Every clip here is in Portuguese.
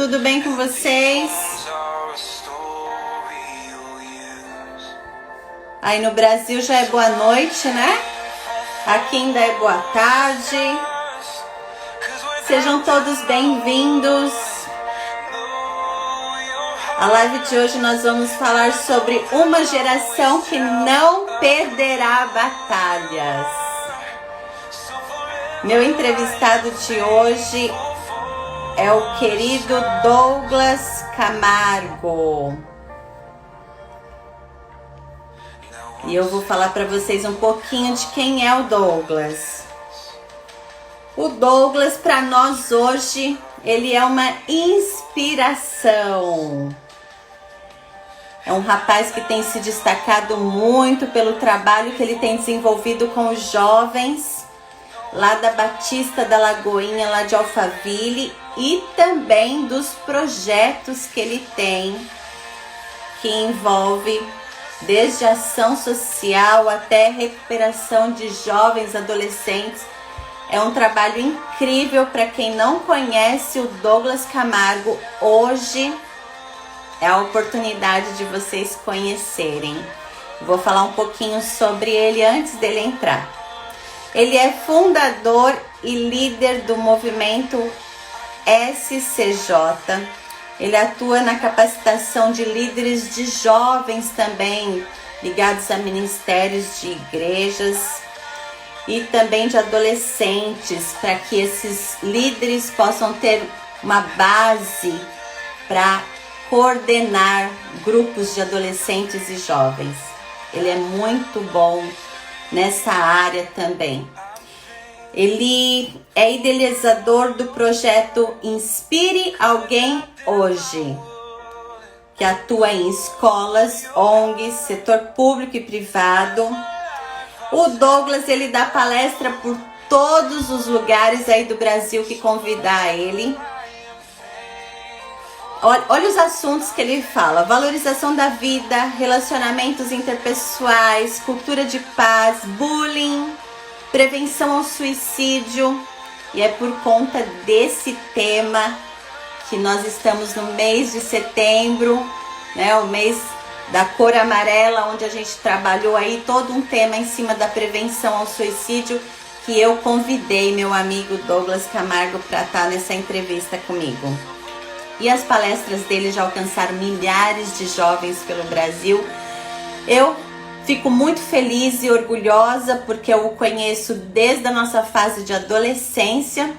Tudo bem com vocês? Aí no Brasil já é boa noite, né? Aqui ainda é boa tarde. Sejam todos bem-vindos. A live de hoje nós vamos falar sobre uma geração que não perderá batalhas. Meu entrevistado de hoje é o querido Douglas Camargo. E eu vou falar para vocês um pouquinho de quem é o Douglas. O Douglas, para nós hoje, ele é uma inspiração. É um rapaz que tem se destacado muito pelo trabalho que ele tem desenvolvido com os jovens lá da Batista da Lagoinha, lá de Alphaville, e também dos projetos que ele tem, que envolve desde ação social até recuperação de jovens, adolescentes. É um trabalho incrível. Para quem não conhece o Douglas Camargo, hoje é a oportunidade de vocês conhecerem. Vou falar um pouquinho sobre ele antes dele entrar. Ele é fundador e líder do movimento SCJ. Ele atua na capacitação de líderes de jovens também, ligados a ministérios de igrejas e também de adolescentes, para que esses líderes possam ter uma base para coordenar grupos de adolescentes e jovens. Ele é muito bom nessa área também. Ele é idealizador do projeto Inspire Alguém Hoje, que atua em escolas, ONGs, setor público e privado. O Douglas, ele dá palestra por todos os lugares aí do Brasil que convidar ele. Olha os assuntos que ele fala: valorização da vida, relacionamentos interpessoais, cultura de paz, bullying, prevenção ao suicídio. E é por conta desse tema que nós estamos no mês de setembro, né, o mês da cor amarela, onde a gente trabalhou aí todo um tema em cima da prevenção ao suicídio, que eu convidei meu amigo Douglas Camargo para estar nessa entrevista comigo. E as palestras dele já alcançaram milhares de jovens pelo Brasil. Eu fico muito feliz e orgulhosa porque eu o conheço desde a nossa fase de adolescência.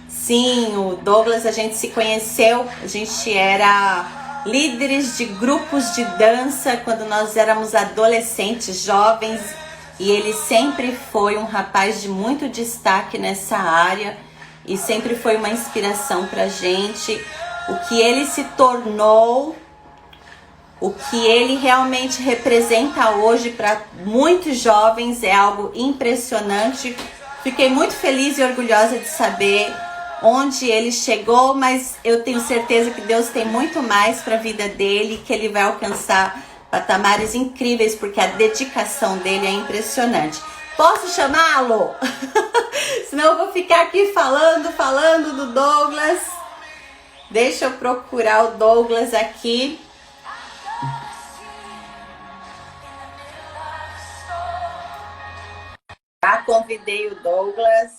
Sim, o Douglas, a gente se conheceu, a gente era líderes de grupos de dança quando nós éramos adolescentes, jovens, e ele sempre foi um rapaz de muito destaque nessa área e sempre foi uma inspiração pra gente. O que ele se tornou, o que ele realmente representa hoje para muitos jovens é algo impressionante. Fiquei muito feliz e orgulhosa de saber onde ele chegou, mas eu tenho certeza que Deus tem muito mais para a vida dele, que ele vai alcançar patamares incríveis, porque a dedicação dele é impressionante. Posso chamá-lo? Senão eu vou ficar aqui falando do Douglas. Deixa eu procurar o Douglas aqui. Já convidei o Douglas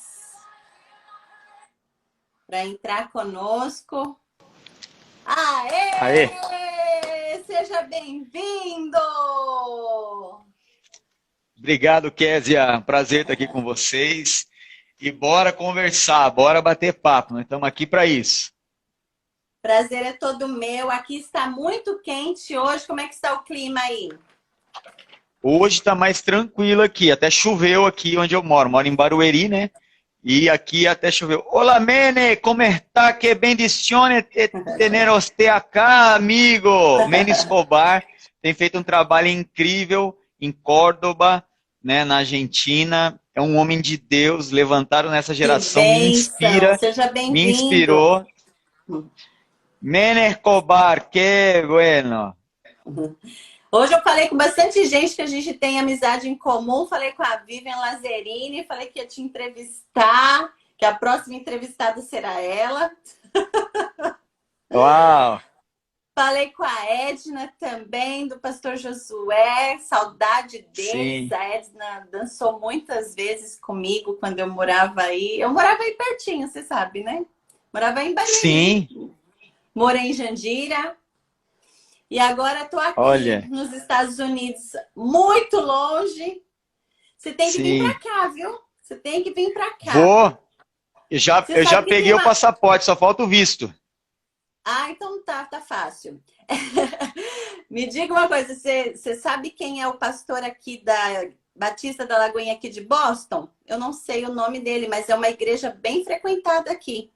para entrar conosco. Aê! Aê! Seja bem-vindo! Obrigado, Kézia. Prazer estar aqui com vocês. E bora conversar, bora bater papo. Nós estamos aqui para isso. Prazer é todo meu. Aqui está muito quente hoje. Como é que está o clima aí? Hoje está mais tranquilo aqui. Até choveu aqui onde eu moro. Moro em Barueri, né? E aqui até choveu. Olá, Mene, como está? Que bendizione tener você acá, amigo. Mene Escobar tem feito um trabalho incrível em Córdoba, né, na Argentina. É um homem de Deus, levantaram nessa geração, me inspira, seja bem-vindo. Me inspirou. Mene Escobar, que bueno. Hoje eu falei com bastante gente que a gente tem amizade em comum. Falei com a Vivian Lazzarini, falei que ia te entrevistar, que a próxima entrevistada será ela. Uau! Falei com a Edna também, do pastor Josué, saudade deles. Sim, A Edna dançou muitas vezes comigo quando eu morava aí. Eu morava aí pertinho, você sabe, né? Morava em Barueri, sim, morei em Jandira e agora estou aqui olha, nos Estados Unidos, muito longe. Você tem que vir para sim. cá, viu? Você tem que vir para cá. Vou, Você eu já sabe que tem peguei o uma. passaporte, só falta o visto. Ah, então tá fácil. Me diga uma coisa, você sabe quem é o pastor aqui da Batista da Lagoinha aqui de Boston? Eu não sei o nome dele, mas é uma igreja bem frequentada aqui.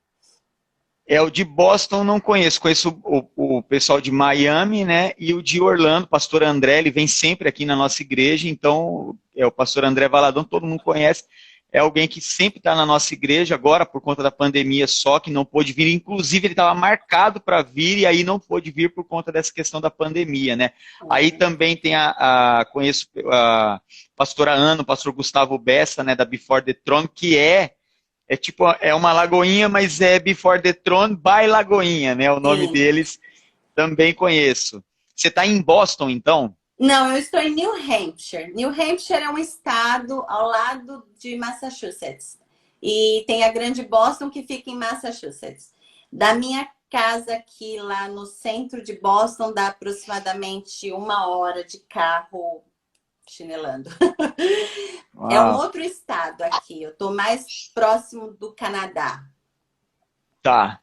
É o de Boston, não conheço. Conheço o pessoal de Miami, né? E o de Orlando, pastor André, ele vem sempre aqui na nossa igreja, então é o pastor André Valadão, todo mundo conhece. É alguém que sempre está na nossa igreja, agora por conta da pandemia só, que não pôde vir. Inclusive, ele estava marcado para vir e aí não pôde vir por conta dessa questão da pandemia, né? Aí também tem conheço a pastora Ana, o pastor Gustavo Bessa, né, da Before the Throne, que é tipo, é uma Lagoinha, mas é Before the Throne by Lagoinha, né? O nome Sim. deles também conheço. Você está em Boston, então? Não, eu estou em New Hampshire. New Hampshire é um estado ao lado de Massachusetts. E tem a Grande Boston que fica em Massachusetts. Da minha casa aqui, lá no centro de Boston, dá aproximadamente 1 hora de carro chinelando. É um Uau, outro estado aqui. Eu estou mais próximo do Canadá. tá.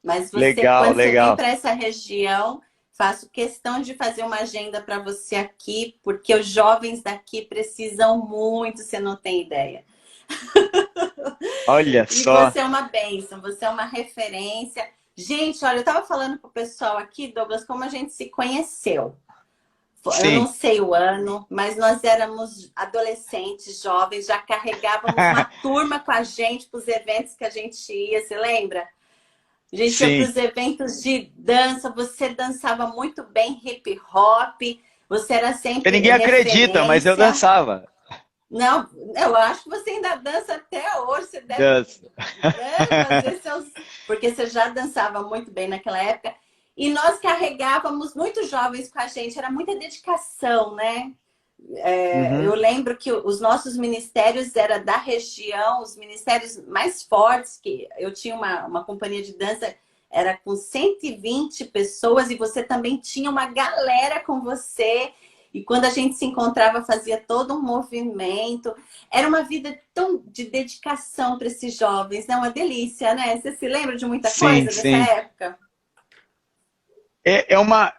Mas você, Legal, quando você vem legal. para essa região, faço questão de fazer uma agenda para você aqui, porque os jovens daqui precisam muito, você não tem ideia. Olha E só. você é uma bênção, você é uma referência. Gente, olha, eu estava falando pro pessoal aqui, Douglas, como a gente se conheceu. Eu não Sim. sei o ano, mas nós éramos adolescentes, jovens, já carregávamos uma turma com a gente para os eventos que a gente ia, você lembra? A gente ia para Sim. os eventos de dança, você dançava muito bem hip hop, você era E sempre ninguém acredita, mas eu referência. dançava. Não, eu acho que você ainda dança até hoje, você deve, Dança. né, fazer seus. Porque você já dançava muito bem naquela época. E nós carregávamos muitos jovens com a gente, era muita dedicação, né? Eu Uhum. lembro que os nossos ministérios era da região, os ministérios mais fortes, que eu tinha uma companhia de dança, era com 120 pessoas, e você também tinha uma galera com você. E quando a gente se encontrava, fazia todo um movimento. Era uma vida tão de dedicação para esses jovens, né? Uma delícia, né? Você se lembra de muita Sim, coisa dessa sim. época?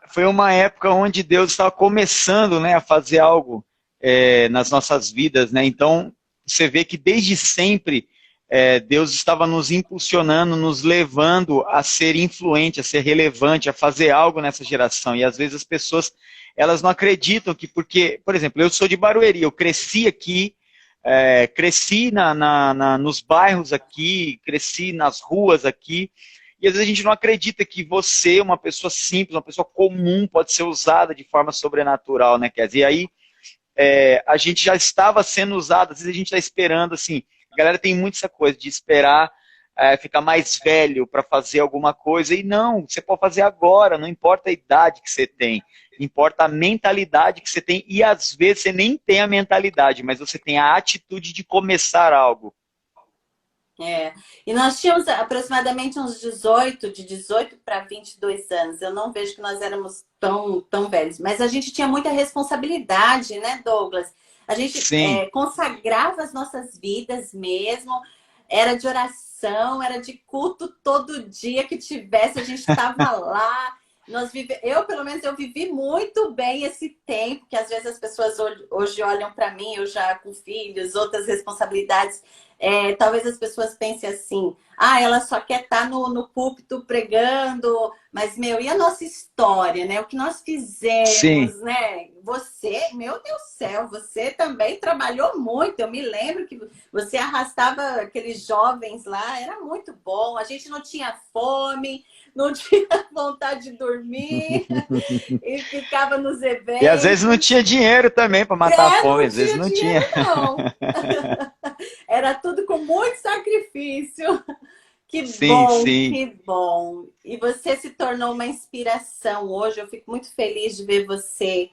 Foi uma época onde Deus estava começando, né, a fazer algo nas nossas vidas, né? Então, você vê que desde sempre Deus estava nos impulsionando, nos levando a ser influente, a ser relevante, a fazer algo nessa geração. E às vezes as pessoas, elas não acreditam que porque, por exemplo, eu sou de Barueri, eu cresci aqui, cresci nos bairros aqui, cresci nas ruas aqui, e às vezes a gente não acredita que você, uma pessoa simples, uma pessoa comum, pode ser usada de forma sobrenatural, né, Kézia? E aí a gente já estava sendo usado, às vezes a gente está esperando, assim, a galera tem muito essa coisa de esperar ficar mais velho para fazer alguma coisa, e não, você pode fazer agora, não importa a idade que você tem, importa a mentalidade que você tem, e às vezes você nem tem a mentalidade, mas você tem a atitude de começar algo. E nós tínhamos aproximadamente uns 18, de 18 para 22 anos. Eu não vejo que nós éramos tão velhos, mas a gente tinha muita responsabilidade, né, Douglas? A gente Sim, consagrava as nossas vidas mesmo, era de oração, era de culto todo dia que tivesse, a gente estava lá. Eu, pelo menos, eu vivi muito bem esse tempo, que às vezes as pessoas hoje olham para mim, eu já com filhos, outras responsabilidades. Talvez as pessoas pensem assim, ela só quer estar no púlpito pregando, mas, meu, e a nossa história, né? O que nós sim. fizemos, né? Você, meu Deus do céu, você também trabalhou muito. Eu me lembro que você arrastava aqueles jovens lá, era muito bom. A gente não tinha fome, não tinha vontade de dormir e ficava nos E às vezes não eventos. tinha dinheiro também para matar a fome, Não às vezes tinha não dinheiro, tinha. não. Era tudo com muito sacrifício. Que Sim, bom, sim. que bom. E você se tornou uma inspiração hoje. Eu fico muito feliz de ver você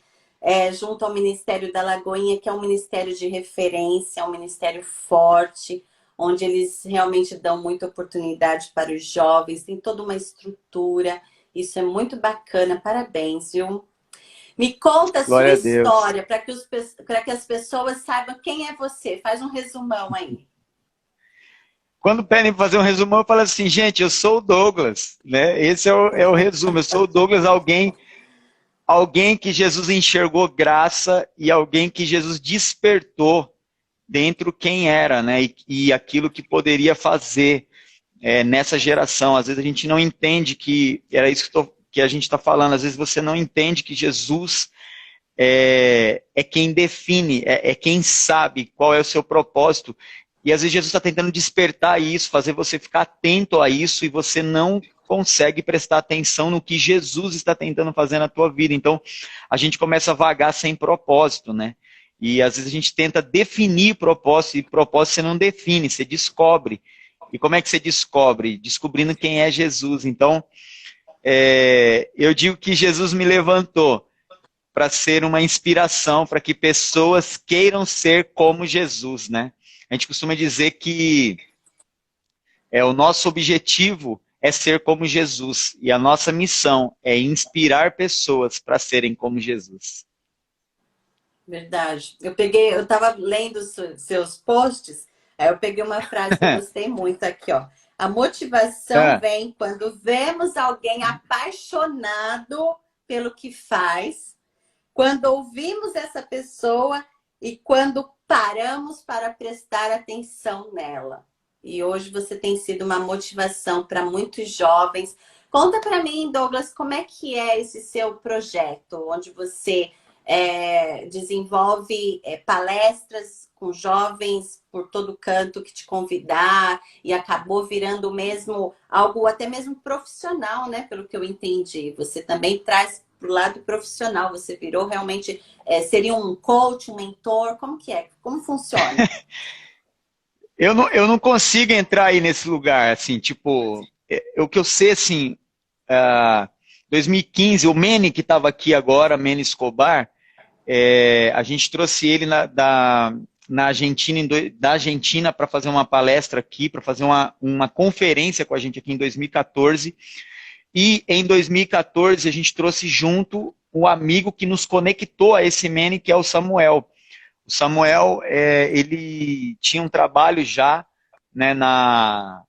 junto ao Ministério da Lagoinha, que é um ministério de referência, um ministério forte, onde eles realmente dão muita oportunidade para os jovens, tem toda uma estrutura. Isso é muito bacana. Parabéns, viu? Me conta a sua Glória a Deus. história para que as pessoas saibam quem é você. Faz um resumão aí. Quando pedem para fazer um resumo, eu falo assim, gente, eu sou o Douglas, né? Esse é o resumo. Eu sou o Douglas, alguém que Jesus enxergou graça e alguém que Jesus despertou dentro quem era, né? E aquilo que poderia fazer nessa geração. Às vezes a gente não entende que era isso que a gente está falando. Às vezes você não entende que Jesus é quem define, é quem sabe qual é o seu propósito. E às vezes Jesus está tentando despertar isso, fazer você ficar atento a isso, e você não consegue prestar atenção no que Jesus está tentando fazer na tua vida. Então, a gente começa a vagar sem propósito, né? E às vezes a gente tenta definir propósito, e propósito você não define, você descobre. E como é que você descobre? Descobrindo quem é Jesus. Então, eu digo que Jesus me levantou para ser uma inspiração, para que pessoas queiram ser como Jesus, né? A gente costuma dizer que o nosso objetivo é ser como Jesus, e a nossa missão é inspirar pessoas para serem como Jesus. Verdade. Eu estava lendo seus posts, aí eu peguei uma frase que eu gostei muito aqui, ó. A motivação Ah, vem quando vemos alguém apaixonado pelo que faz, quando ouvimos essa pessoa e quando paramos para prestar atenção nela. E hoje você tem sido uma motivação para muitos jovens. Conta para mim, Douglas, como é que é esse seu projeto, onde você desenvolve palestras com jovens por todo canto que te convidar e acabou virando mesmo algo até mesmo profissional, né? Pelo que eu entendi. Você também traz para o lado profissional, você virou realmente, seria um coach, um mentor, como que é? Como funciona? eu não consigo entrar aí nesse lugar, assim, tipo, o que eu sei, assim, 2015, o Manny que estava aqui agora, Manny Escobar, a gente trouxe ele na Argentina, da Argentina para fazer uma palestra aqui, para fazer uma conferência com a gente aqui em 2014. E em 2014 a gente trouxe junto o amigo que nos conectou a esse Manny, que é o Samuel. O Samuel, ele tinha um trabalho já, né, na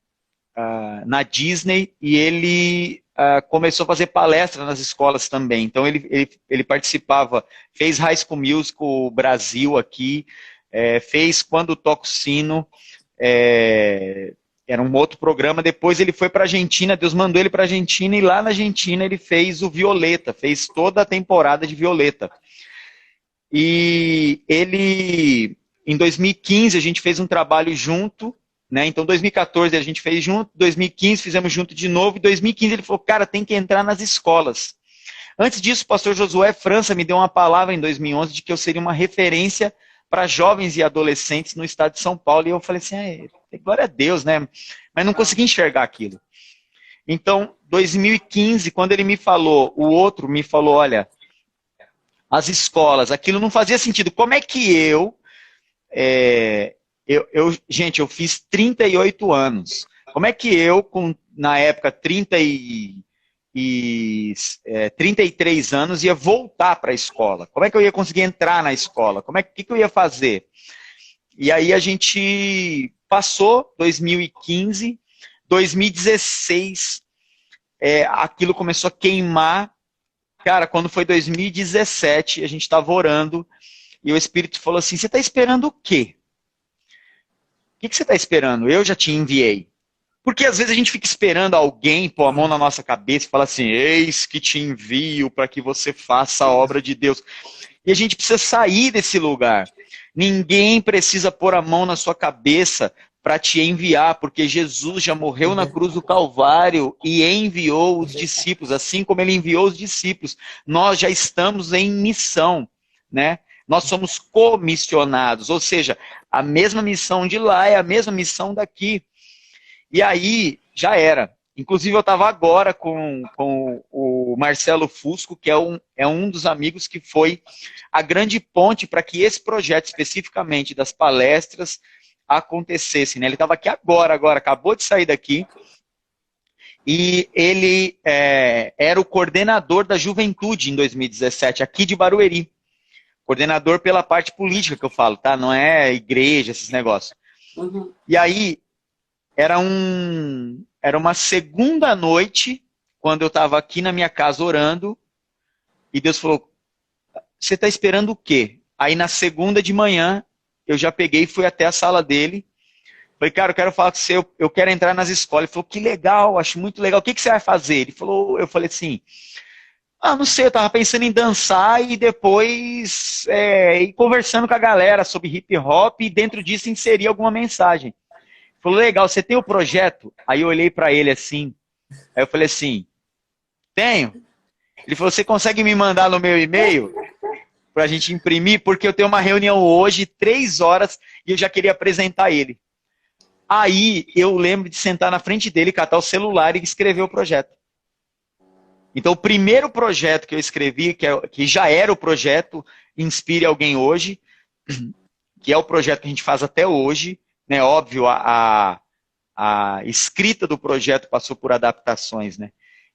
Disney, e ele começou a fazer palestra nas escolas também. Então ele participava, fez High School Musical Brasil aqui, fez Quando Toco Sino, era um outro programa. Depois ele foi para a Argentina, Deus mandou ele para a Argentina, e lá na Argentina ele fez o Violeta, fez toda a temporada de Violeta. E ele, em 2015, a gente fez um trabalho junto, né? Então, 2014 a gente fez junto, 2015 fizemos junto de novo, e 2015 ele falou, cara, tem que entrar nas escolas. Antes disso, o pastor Josué França me deu uma palavra em 2011 de que eu seria uma referência para jovens e adolescentes no estado de São Paulo, e eu falei assim, glória a Deus, né? Mas não consegui enxergar aquilo. Então, 2015, quando ele me falou, o outro me falou, olha, as escolas, aquilo não fazia sentido. Como é que gente, eu fiz 38 anos. Como é que eu, na época, 33 anos, ia voltar para a escola? Como é que eu ia conseguir entrar na escola? Que eu ia fazer? E aí a gente passou 2015, 2016, aquilo começou a queimar. Cara, quando foi 2017, a gente estava orando e o Espírito falou assim, você está esperando o quê? O que você está esperando? Eu já te enviei. Porque às vezes a gente fica esperando alguém pôr a mão na nossa cabeça e falar assim, eis que te envio para que você faça a obra de Deus. E a gente precisa sair desse lugar. Ninguém precisa pôr a mão na sua cabeça para te enviar, porque Jesus já morreu na cruz do Calvário e enviou os discípulos, assim como ele enviou os discípulos. Nós já estamos em missão, né? Nós somos comissionados, ou seja, a mesma missão de lá é a mesma missão daqui. E aí, já era. Inclusive, eu estava agora com o Marcelo Fusco, que é um dos amigos que foi a grande ponte para que esse projeto, especificamente das palestras, acontecesse, né? Ele estava aqui agora, acabou de sair daqui, e ele era o coordenador da juventude em 2017, aqui de Barueri. Coordenador pela parte política que eu falo, tá? Não é igreja, esses negócios. Uhum. E aí, era uma segunda noite, quando eu estava aqui na minha casa orando, e Deus falou, você está esperando o quê? Aí na segunda de manhã, eu já peguei e fui até a sala dele. Falei, cara, eu quero falar com você, eu quero entrar nas escolas. Ele falou, que legal, acho muito legal. O que você vai fazer? Eu falei assim, não sei, eu estava pensando em dançar e depois ir conversando com a galera sobre hip hop e dentro disso inserir alguma mensagem. Ele falou, legal, você tem o projeto? Aí eu olhei para ele assim, aí eu falei assim, tenho. Ele falou, você consegue me mandar no meu e-mail para a gente imprimir? Porque eu tenho uma reunião hoje, 3 horas, e eu já queria apresentar ele. Aí eu lembro de sentar na frente dele, catar o celular e escrever o projeto. Então o primeiro projeto que eu escrevi, que já era o projeto Inspire Alguém Hoje, que é o projeto que a gente faz até hoje, né? Óbvio, a escrita do projeto passou por adaptações, né?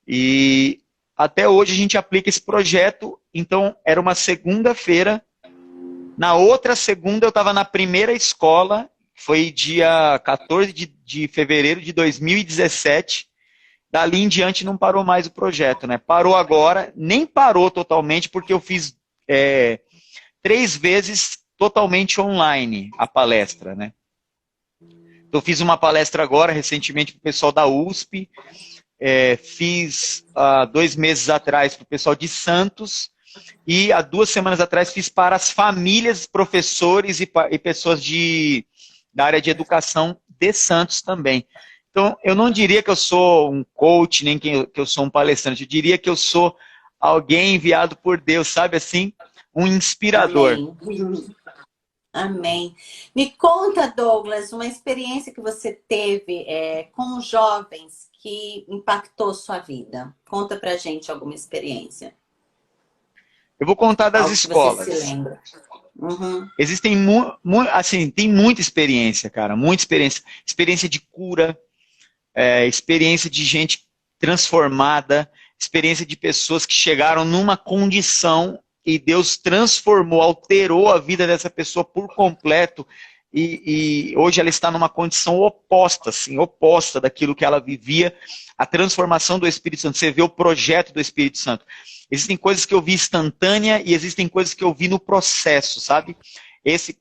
E até hoje a gente aplica esse projeto. Então era uma segunda-feira, na outra segunda eu estava na primeira escola, foi dia 14 de fevereiro de 2017, dali em diante não parou mais o projeto, né? Parou agora, nem parou totalmente, porque eu fiz 3 vezes totalmente online a palestra, né? Então, eu fiz uma palestra agora, recentemente, para o pessoal da USP, fiz 2 meses atrás para o pessoal de Santos, e há 2 semanas atrás fiz para as famílias, professores e pessoas da área de educação de Santos também. Então, eu não diria que eu sou um coach, nem que eu sou um palestrante, eu diria que eu sou alguém enviado por Deus, sabe assim? Um inspirador. Amém. Amém. Me conta, Douglas, uma experiência que você teve com jovens que impactou sua vida. Conta pra gente alguma experiência. Eu vou contar das Algo escolas. que você se lembra. Uhum. Existem, assim, tem muita experiência, cara, muita experiência. Experiência de cura, experiência de gente transformada, experiência de pessoas que chegaram numa condição e Deus transformou, alterou a vida dessa pessoa por completo e hoje ela está numa condição oposta, assim, oposta daquilo que ela vivia, a transformação do Espírito Santo. Você vê o projeto do Espírito Santo. Existem coisas que eu vi instantânea e existem coisas que eu vi no processo, sabe? Esse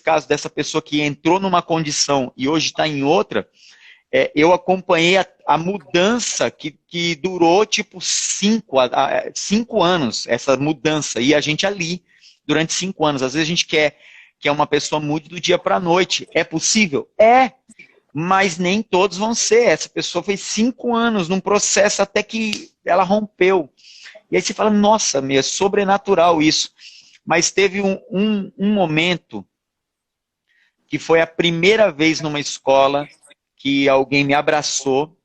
caso dessa pessoa que entrou numa condição e hoje está em outra, eu acompanhei a mudança que durou tipo 5 anos, essa mudança, e a gente ali durante 5 anos. Às vezes a gente quer que uma pessoa mude do dia para a noite. É possível? Mas nem todos vão ser. Essa pessoa foi 5 anos num processo até que ela rompeu. E aí você fala, nossa, é sobrenatural isso. Mas teve um momento que foi a primeira vez numa escola que alguém me abraçou,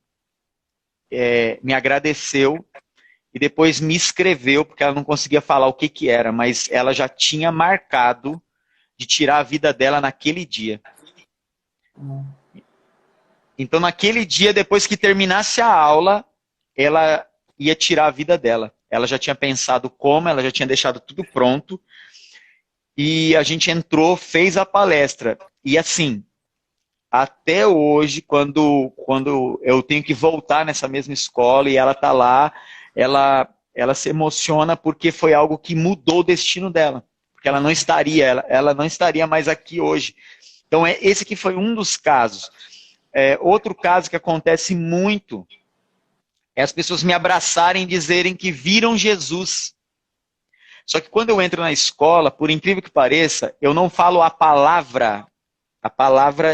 me agradeceu e depois me escreveu, porque ela não conseguia falar o que era, mas ela já tinha marcado de tirar a vida dela naquele dia. Então, naquele dia, depois que terminasse a aula, ela ia tirar a vida dela. Ela já tinha pensado como, ela já tinha deixado tudo pronto. E a gente entrou, fez a palestra. E assim, até hoje, quando eu tenho que voltar nessa mesma escola e ela está lá, ela se emociona porque foi algo que mudou o destino dela. Porque ela não estaria mais aqui hoje. Então, esse aqui foi um dos casos. Outro caso que acontece muito é as pessoas me abraçarem e dizerem que viram Jesus. Só que quando eu entro na escola, por incrível que pareça, eu não falo a palavra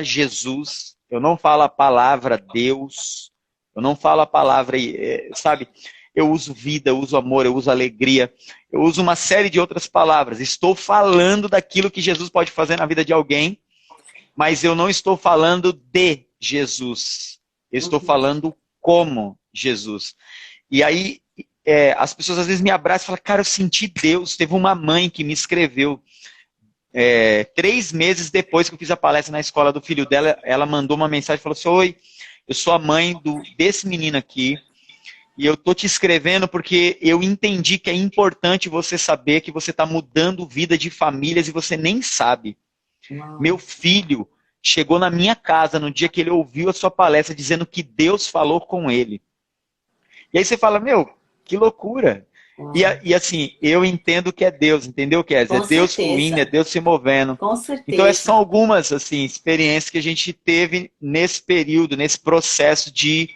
Jesus, eu não falo a palavra Deus, eu não falo a palavra, sabe? Eu uso vida, eu uso amor, eu uso alegria, eu uso uma série de outras palavras. Estou falando daquilo que Jesus pode fazer na vida de alguém, mas eu não estou falando de Jesus. Eu estou falando como Jesus. E aí, as pessoas às vezes me abraçam e falam, cara, eu senti Deus. Teve uma mãe que me escreveu 3 meses depois que eu fiz a palestra na escola do filho dela, ela mandou uma mensagem e falou assim, oi, eu sou a mãe desse menino aqui, e eu tô te escrevendo porque eu entendi que é importante você saber que você está mudando vida de famílias e você nem sabe. Uau. Meu filho chegou na minha casa no dia que ele ouviu a sua palestra dizendo que Deus falou com ele. E aí você fala, meu, que loucura. E assim, eu entendo que é Deus, entendeu, Kézia? É Deus fluindo, é Deus se movendo. Com certeza. Então essas são algumas assim, experiências que a gente teve nesse período, nesse processo de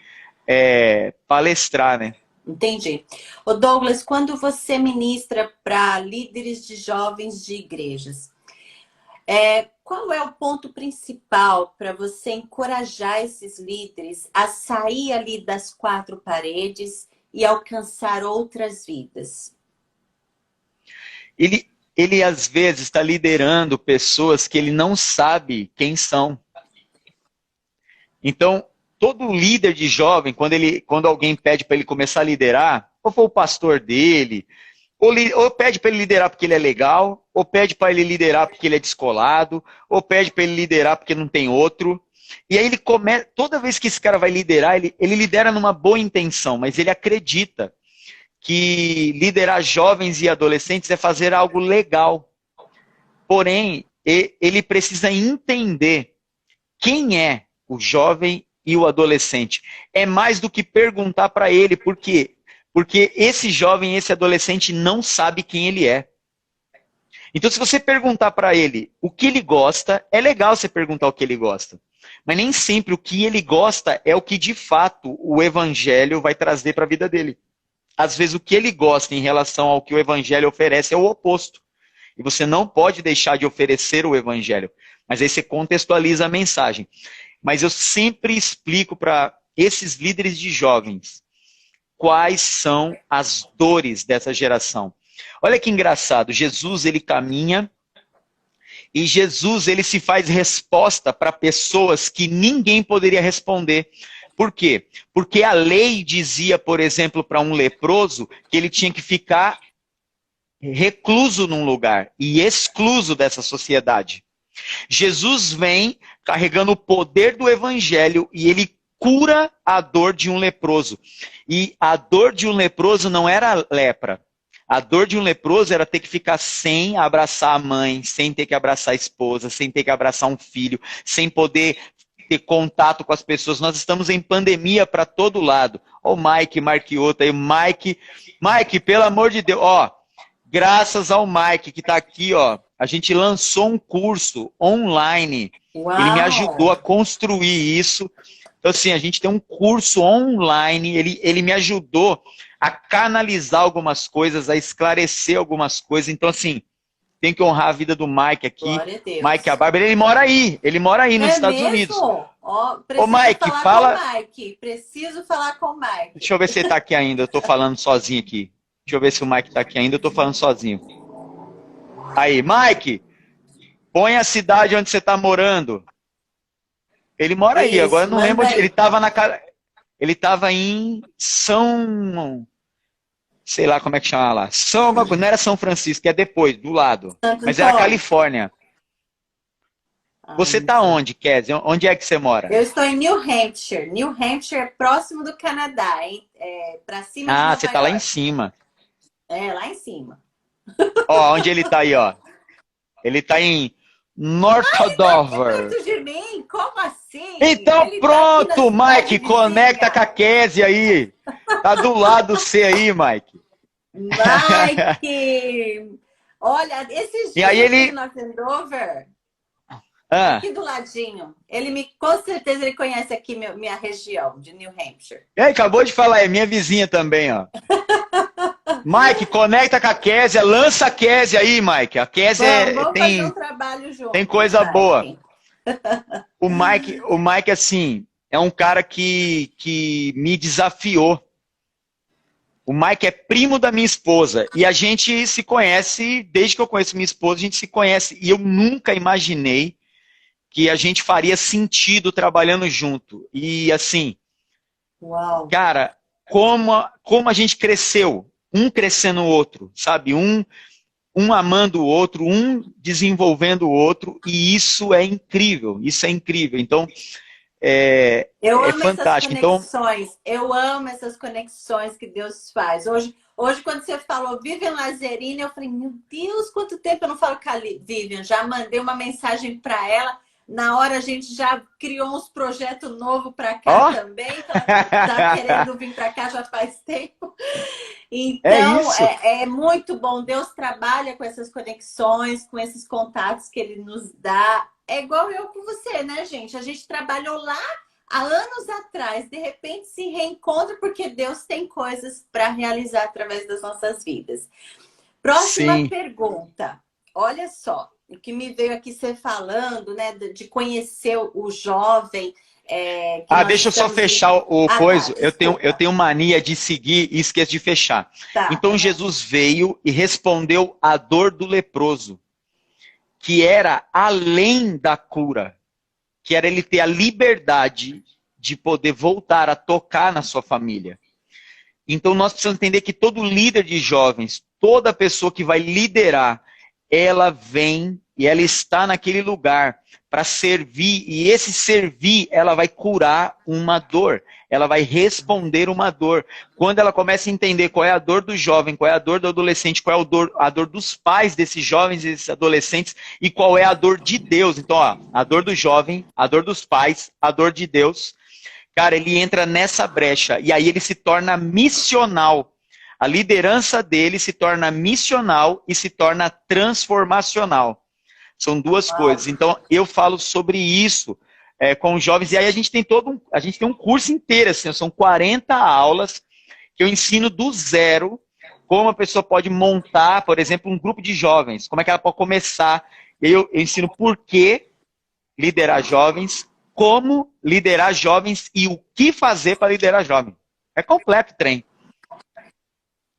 palestrar, né? Entendi. Ô Douglas, quando você ministra para líderes de jovens de igrejas, qual é o ponto principal para você encorajar esses líderes a sair ali das 4 paredes e alcançar outras vidas? Ele às vezes está liderando pessoas que ele não sabe quem são. Então, todo líder de jovem, quando alguém pede para ele começar a liderar, ou for o pastor dele, ou pede para ele liderar porque ele é legal, ou pede para ele liderar porque ele é descolado, ou pede para ele liderar porque não tem outro. E aí ele começa, toda vez que esse cara vai liderar, ele lidera numa boa intenção, mas ele acredita que liderar jovens e adolescentes é fazer algo legal. Porém, ele precisa entender quem é o jovem e o adolescente. É mais do que perguntar para ele por quê. Porque esse jovem, esse adolescente não sabe quem ele é. Então, se você perguntar para ele o que ele gosta, é legal você perguntar o que ele gosta. Mas nem sempre o que ele gosta é o que, de fato, o evangelho vai trazer para a vida dele. Às vezes, o que ele gosta em relação ao que o evangelho oferece é o oposto. E você não pode deixar de oferecer o evangelho. Mas aí você contextualiza a mensagem. Mas eu sempre explico para esses líderes de jovens quais são as dores dessa geração. Olha que engraçado, Jesus ele caminha e Jesus ele se faz resposta para pessoas que ninguém poderia responder. Por quê? Porque a lei dizia, por exemplo, para um leproso que ele tinha que ficar recluso num lugar e excluso dessa sociedade. Jesus vem carregando o poder do evangelho e ele cura a dor de um leproso. E a dor de um leproso não era lepra. A dor de um leproso era ter que ficar sem abraçar a mãe, sem ter que abraçar a esposa, sem ter que abraçar um filho, sem poder ter contato com as pessoas. Nós estamos em pandemia para todo lado. Ó o Mike Marquiota aí. Mike, pelo amor de Deus, ó, graças ao Mike que está aqui, ó, a gente lançou um curso online. Uau. Ele me ajudou a construir isso. Então, assim, a gente tem um curso online, ele me ajudou a canalizar algumas coisas, a esclarecer algumas coisas. Então, assim, tem que honrar a vida do Mike aqui. Mike, a Bárbara, ele mora aí nos Estados Unidos. Ô, Mike, fala... Preciso falar com o Mike. Deixa eu ver se ele tá aqui ainda, eu tô falando sozinho aqui. Deixa eu ver se o Mike tá aqui ainda, eu tô falando sozinho. Aí, Mike, põe a cidade onde você tá morando. Ele mora aí, agora eu não lembro onde. Ele tava em São... Sei lá como é que chama lá. Não era São Francisco, é depois, do lado. Mas era Califórnia. Você tá onde, Kézia? Onde é que você mora? Eu estou em New Hampshire. New Hampshire é próximo do Canadá, hein? Pra cima de Nova você tá lá em cima. Lá em cima. Ó, onde ele tá aí, ó. Ele tá em North Dover. Perto de mim? Como assim? Então ele pronto, tá Mike, conecta com a Kézia aí. Tá do lado C aí, Mike. Mike! Olha, esses dias em North Dover, aqui do ladinho, com certeza ele conhece aqui minha região de New Hampshire. Acabou de falar, é minha vizinha também, ó. Mike, conecta com a Kézia, lança a Kézia aí, Mike. A Kézia vamos fazer um trabalho junto, tem coisa boa. O Mike, assim, é um cara que me desafiou. O Mike é primo da minha esposa e a gente se conhece, desde que eu conheço minha esposa, a gente se conhece. E eu nunca imaginei que a gente faria sentido trabalhando junto. E assim, Uau. cara, como a gente cresceu, um crescendo o outro, sabe? Um amando o outro, um desenvolvendo o outro, e isso é incrível, isso é incrível. Então, Eu é amo essas fantástico. Então, conexões, eu amo essas conexões que Deus faz. Hoje quando você falou Vivian Lazzarini, eu falei, meu Deus, quanto tempo eu não falo com a Vivian. Já mandei uma mensagem para ela. Na hora a gente já criou uns projetos novos para cá ó, também. Que ela tá querendo vir para cá já faz tempo. é Então, isso. é muito bom. Deus trabalha com essas conexões, com esses contatos que Ele nos dá. É igual eu com você, né, gente? A gente trabalhou lá há anos atrás. De repente se reencontra porque Deus tem coisas para realizar através das nossas vidas. Próxima Sim. pergunta. Olha só, o que me veio aqui você falando, né, de conhecer o jovem. Que nós Deixa eu só estamos fechar vivendo. o Tá, coisa. Eu desculpa. tenho mania de seguir e esqueço de fechar. Tá. Então Jesus veio e respondeu à dor do leproso, que era além da cura, que era ele ter a liberdade de poder voltar a tocar na sua família. Então nós precisamos entender que todo líder de jovens, toda pessoa que vai liderar, ela vem e ela está naquele lugar para servir, e esse servir, ela vai curar uma dor, ela vai responder uma dor. Quando ela começa a entender qual é a dor do jovem, qual é a dor do adolescente, qual é a dor dos pais desses jovens e desses adolescentes, e qual é a dor de Deus. Então, ó, a dor do jovem, a dor dos pais, a dor de Deus. Cara, ele entra nessa brecha, e aí ele se torna missional. A liderança dele se torna missional e se torna transformacional. São duas coisas. Então, eu falo sobre isso com os jovens. E aí a gente tem a gente tem um curso inteiro, assim, são 40 aulas que eu ensino do zero como a pessoa pode montar, por exemplo, um grupo de jovens. Como é que ela pode começar. Eu ensino por que liderar jovens, como liderar jovens e o que fazer para liderar jovens. É completo o trem.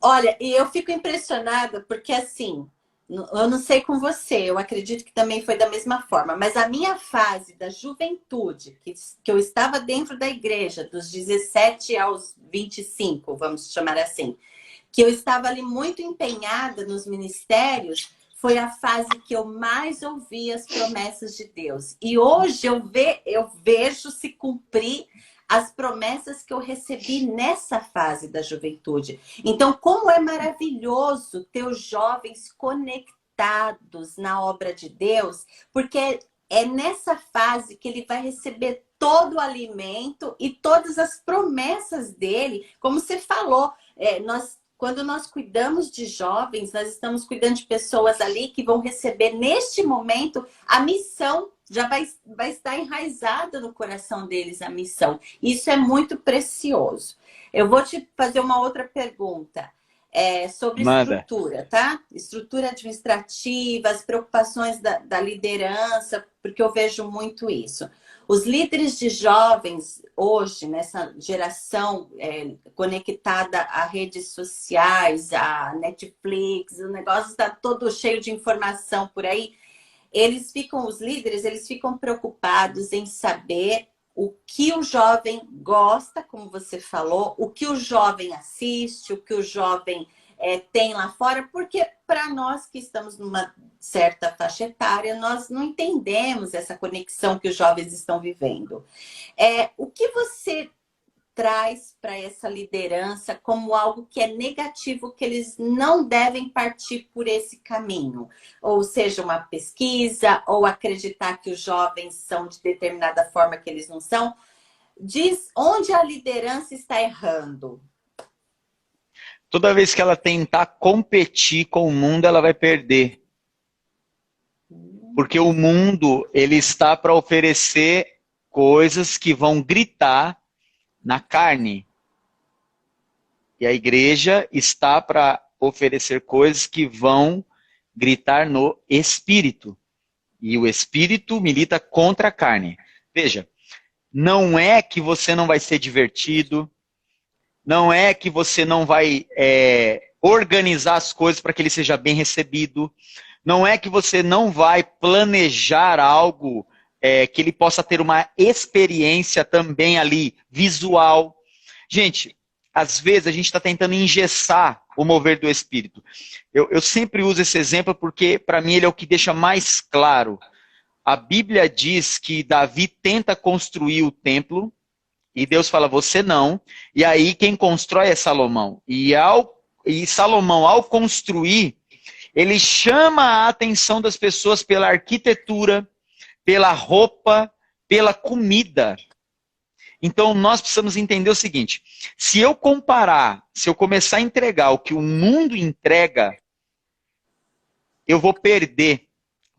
Olha, e eu fico impressionada porque, assim, eu não sei com você, eu acredito que também foi da mesma forma, mas a minha fase da juventude, que eu estava dentro da igreja, dos 17 aos 25, vamos chamar assim, que eu estava ali muito empenhada nos ministérios, foi a fase que eu mais ouvi as promessas de Deus. E hoje eu vejo se cumprir as promessas que eu recebi nessa fase da juventude. Então, como é maravilhoso ter os jovens conectados na obra de Deus, porque é nessa fase que ele vai receber todo o alimento e todas as promessas dele. Como você falou, quando nós cuidamos de jovens, nós estamos cuidando de pessoas ali que vão receber neste momento a missão. Já vai estar enraizada no coração deles a missão. Isso é muito precioso. Eu vou te fazer uma outra pergunta sobre Manda. estrutura, tá? Estrutura administrativa, as preocupações da liderança, porque eu vejo muito isso. Os líderes de jovens hoje, nessa geração conectada a redes sociais, a Netflix, o negócio está todo cheio de informação por aí. Os líderes, eles ficam preocupados em saber o que o jovem gosta, como você falou, o que o jovem assiste, o que o jovem tem lá fora, porque para nós que estamos numa certa faixa etária, nós não entendemos essa conexão que os jovens estão vivendo. O que você traz para essa liderança como algo que é negativo, que eles não devem partir por esse caminho? Ou seja, uma pesquisa, ou acreditar que os jovens são de determinada forma que eles não são. Diz onde a liderança está errando. Toda vez que ela tentar competir com o mundo, ela vai perder. Porque o mundo, ele está para oferecer coisas que vão gritar na carne. E a igreja está para oferecer coisas que vão gritar no espírito. E o espírito milita contra a carne. Veja, não é que você não vai ser divertido, não é que você não vai organizar as coisas para que ele seja bem recebido, não é que você não vai planejar algo que ele possa ter uma experiência também ali, visual. Gente, às vezes a gente está tentando engessar o mover do Espírito. Eu sempre uso esse exemplo porque, para mim, ele é o que deixa mais claro. A Bíblia diz que Davi tenta construir o templo, e Deus fala, você não. E aí quem constrói é Salomão. E Salomão, ao construir, ele chama a atenção das pessoas pela arquitetura, pela roupa, pela comida. Então nós precisamos entender o seguinte, se eu começar a entregar o que o mundo entrega, eu vou perder.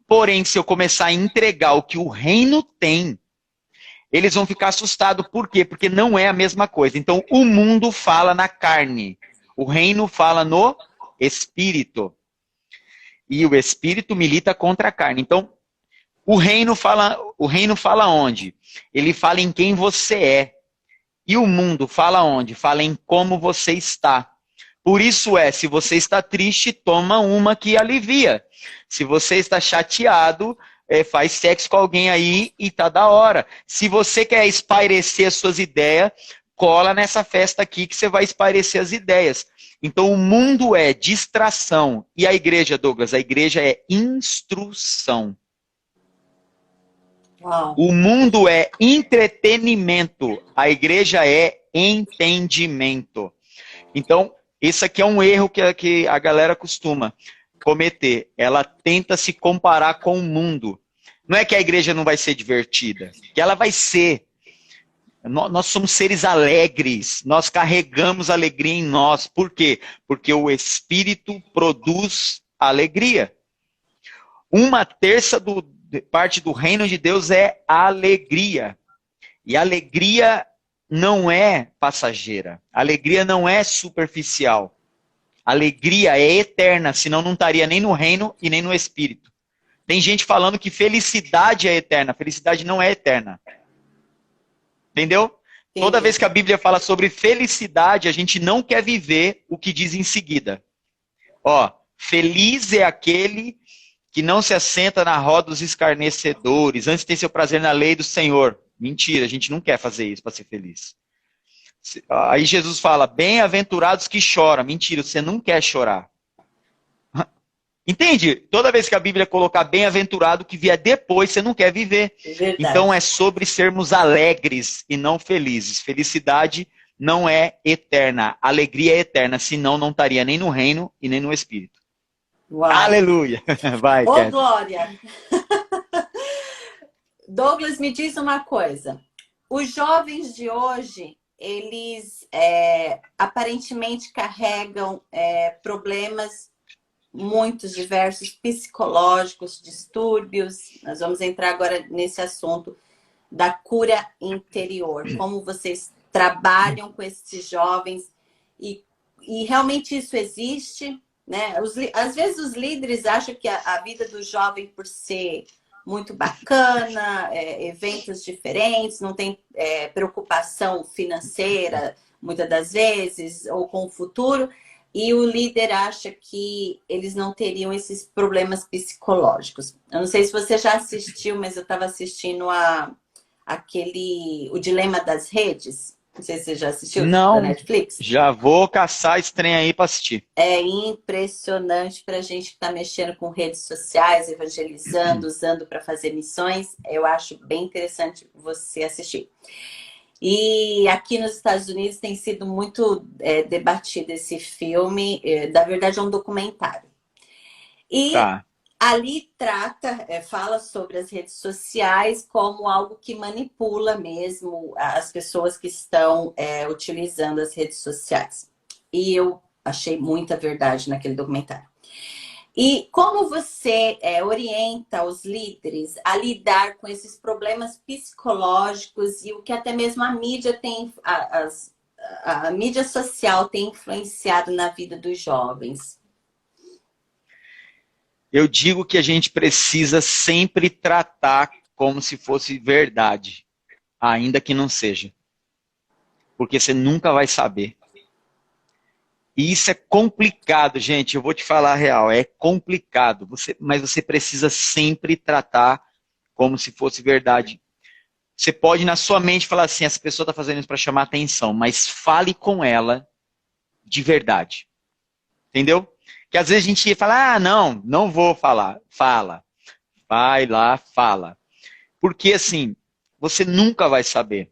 Porém, se eu começar a entregar o que o reino tem, eles vão ficar assustados. Por quê? Porque não é a mesma coisa. Então, o mundo fala na carne. O reino fala no espírito. E o espírito milita contra a carne. Então, o reino fala onde? Ele fala em quem você é. E o mundo fala onde? Fala em como você está. Por isso se você está triste, toma uma que alivia. Se você está chateado, faz sexo com alguém aí e tá da hora. Se você quer espairecer as suas ideias, cola nessa festa aqui que você vai espairecer as ideias. Então o mundo é distração. E a igreja, Douglas? A igreja é instrução. Uau. O mundo é entretenimento. A igreja é entendimento. Então, esse aqui é um erro que a galera costuma cometer. Ela tenta se comparar com o mundo. Não é que a igreja não vai ser divertida, que ela vai ser. Nós somos seres alegres, nós carregamos alegria em nós. Por quê? Porque o Espírito produz alegria. 1/3 parte do reino de Deus é alegria. E alegria não é passageira. Alegria não é superficial. Alegria é eterna, senão não estaria nem no reino e nem no Espírito. Tem gente falando que felicidade é eterna. Felicidade não é eterna. Entendeu? Sim. Toda vez que a Bíblia fala sobre felicidade, a gente não quer viver o que diz em seguida. Feliz é aquele que não se assenta na roda dos escarnecedores, antes tem seu prazer na lei do Senhor. Mentira, a gente não quer fazer isso para ser feliz. Aí Jesus fala, bem-aventurados que choram. Mentira, você não quer chorar. Entende? Toda vez que a Bíblia colocar bem-aventurado, que vier depois, você não quer viver. Verdade. Então é sobre sermos alegres e não felizes. Felicidade não é eterna. Alegria é eterna, senão não estaria nem no reino e nem no Espírito. Uau. Aleluia! Vai, Ô, Cat. glória! Douglas, me diz uma coisa. Os jovens de hoje, eles aparentemente carregam problemas muitos diversos, psicológicos, distúrbios. Nós vamos entrar agora nesse assunto da cura interior. Como vocês trabalham com esses jovens e realmente isso existe, né? Às vezes os líderes acham que a vida do jovem, por ser muito bacana, eventos diferentes, não tem preocupação financeira, muitas das vezes, ou com o futuro, e o líder acha que eles não teriam esses problemas psicológicos. Eu não sei se você já assistiu, mas eu estava assistindo O Dilema das Redes. Não sei se você já assistiu, Não, da Netflix. Já vou caçar esse trem aí para assistir. É impressionante para a gente que está mexendo com redes sociais, evangelizando, usando para fazer missões. Eu acho bem interessante você assistir. E aqui nos Estados Unidos tem sido muito debatido esse filme. Na verdade, é um documentário. E ali fala sobre as redes sociais como algo que manipula mesmo as pessoas que estão utilizando as redes sociais. E eu achei muita verdade naquele documentário. E como você orienta os líderes a lidar com esses problemas psicológicos e o que até mesmo a mídia a mídia social tem influenciado na vida dos jovens? Eu digo que a gente precisa sempre tratar como se fosse verdade, ainda que não seja. Porque você nunca vai saber. E isso é complicado, gente. Eu vou te falar a real. É complicado. Mas você precisa sempre tratar como se fosse verdade. Você pode, na sua mente, falar assim, essa pessoa está fazendo isso para chamar atenção, mas fale com ela de verdade. Entendeu? Que às vezes a gente fala, não vou falar. Fala. Vai lá, fala. Porque assim, você nunca vai saber.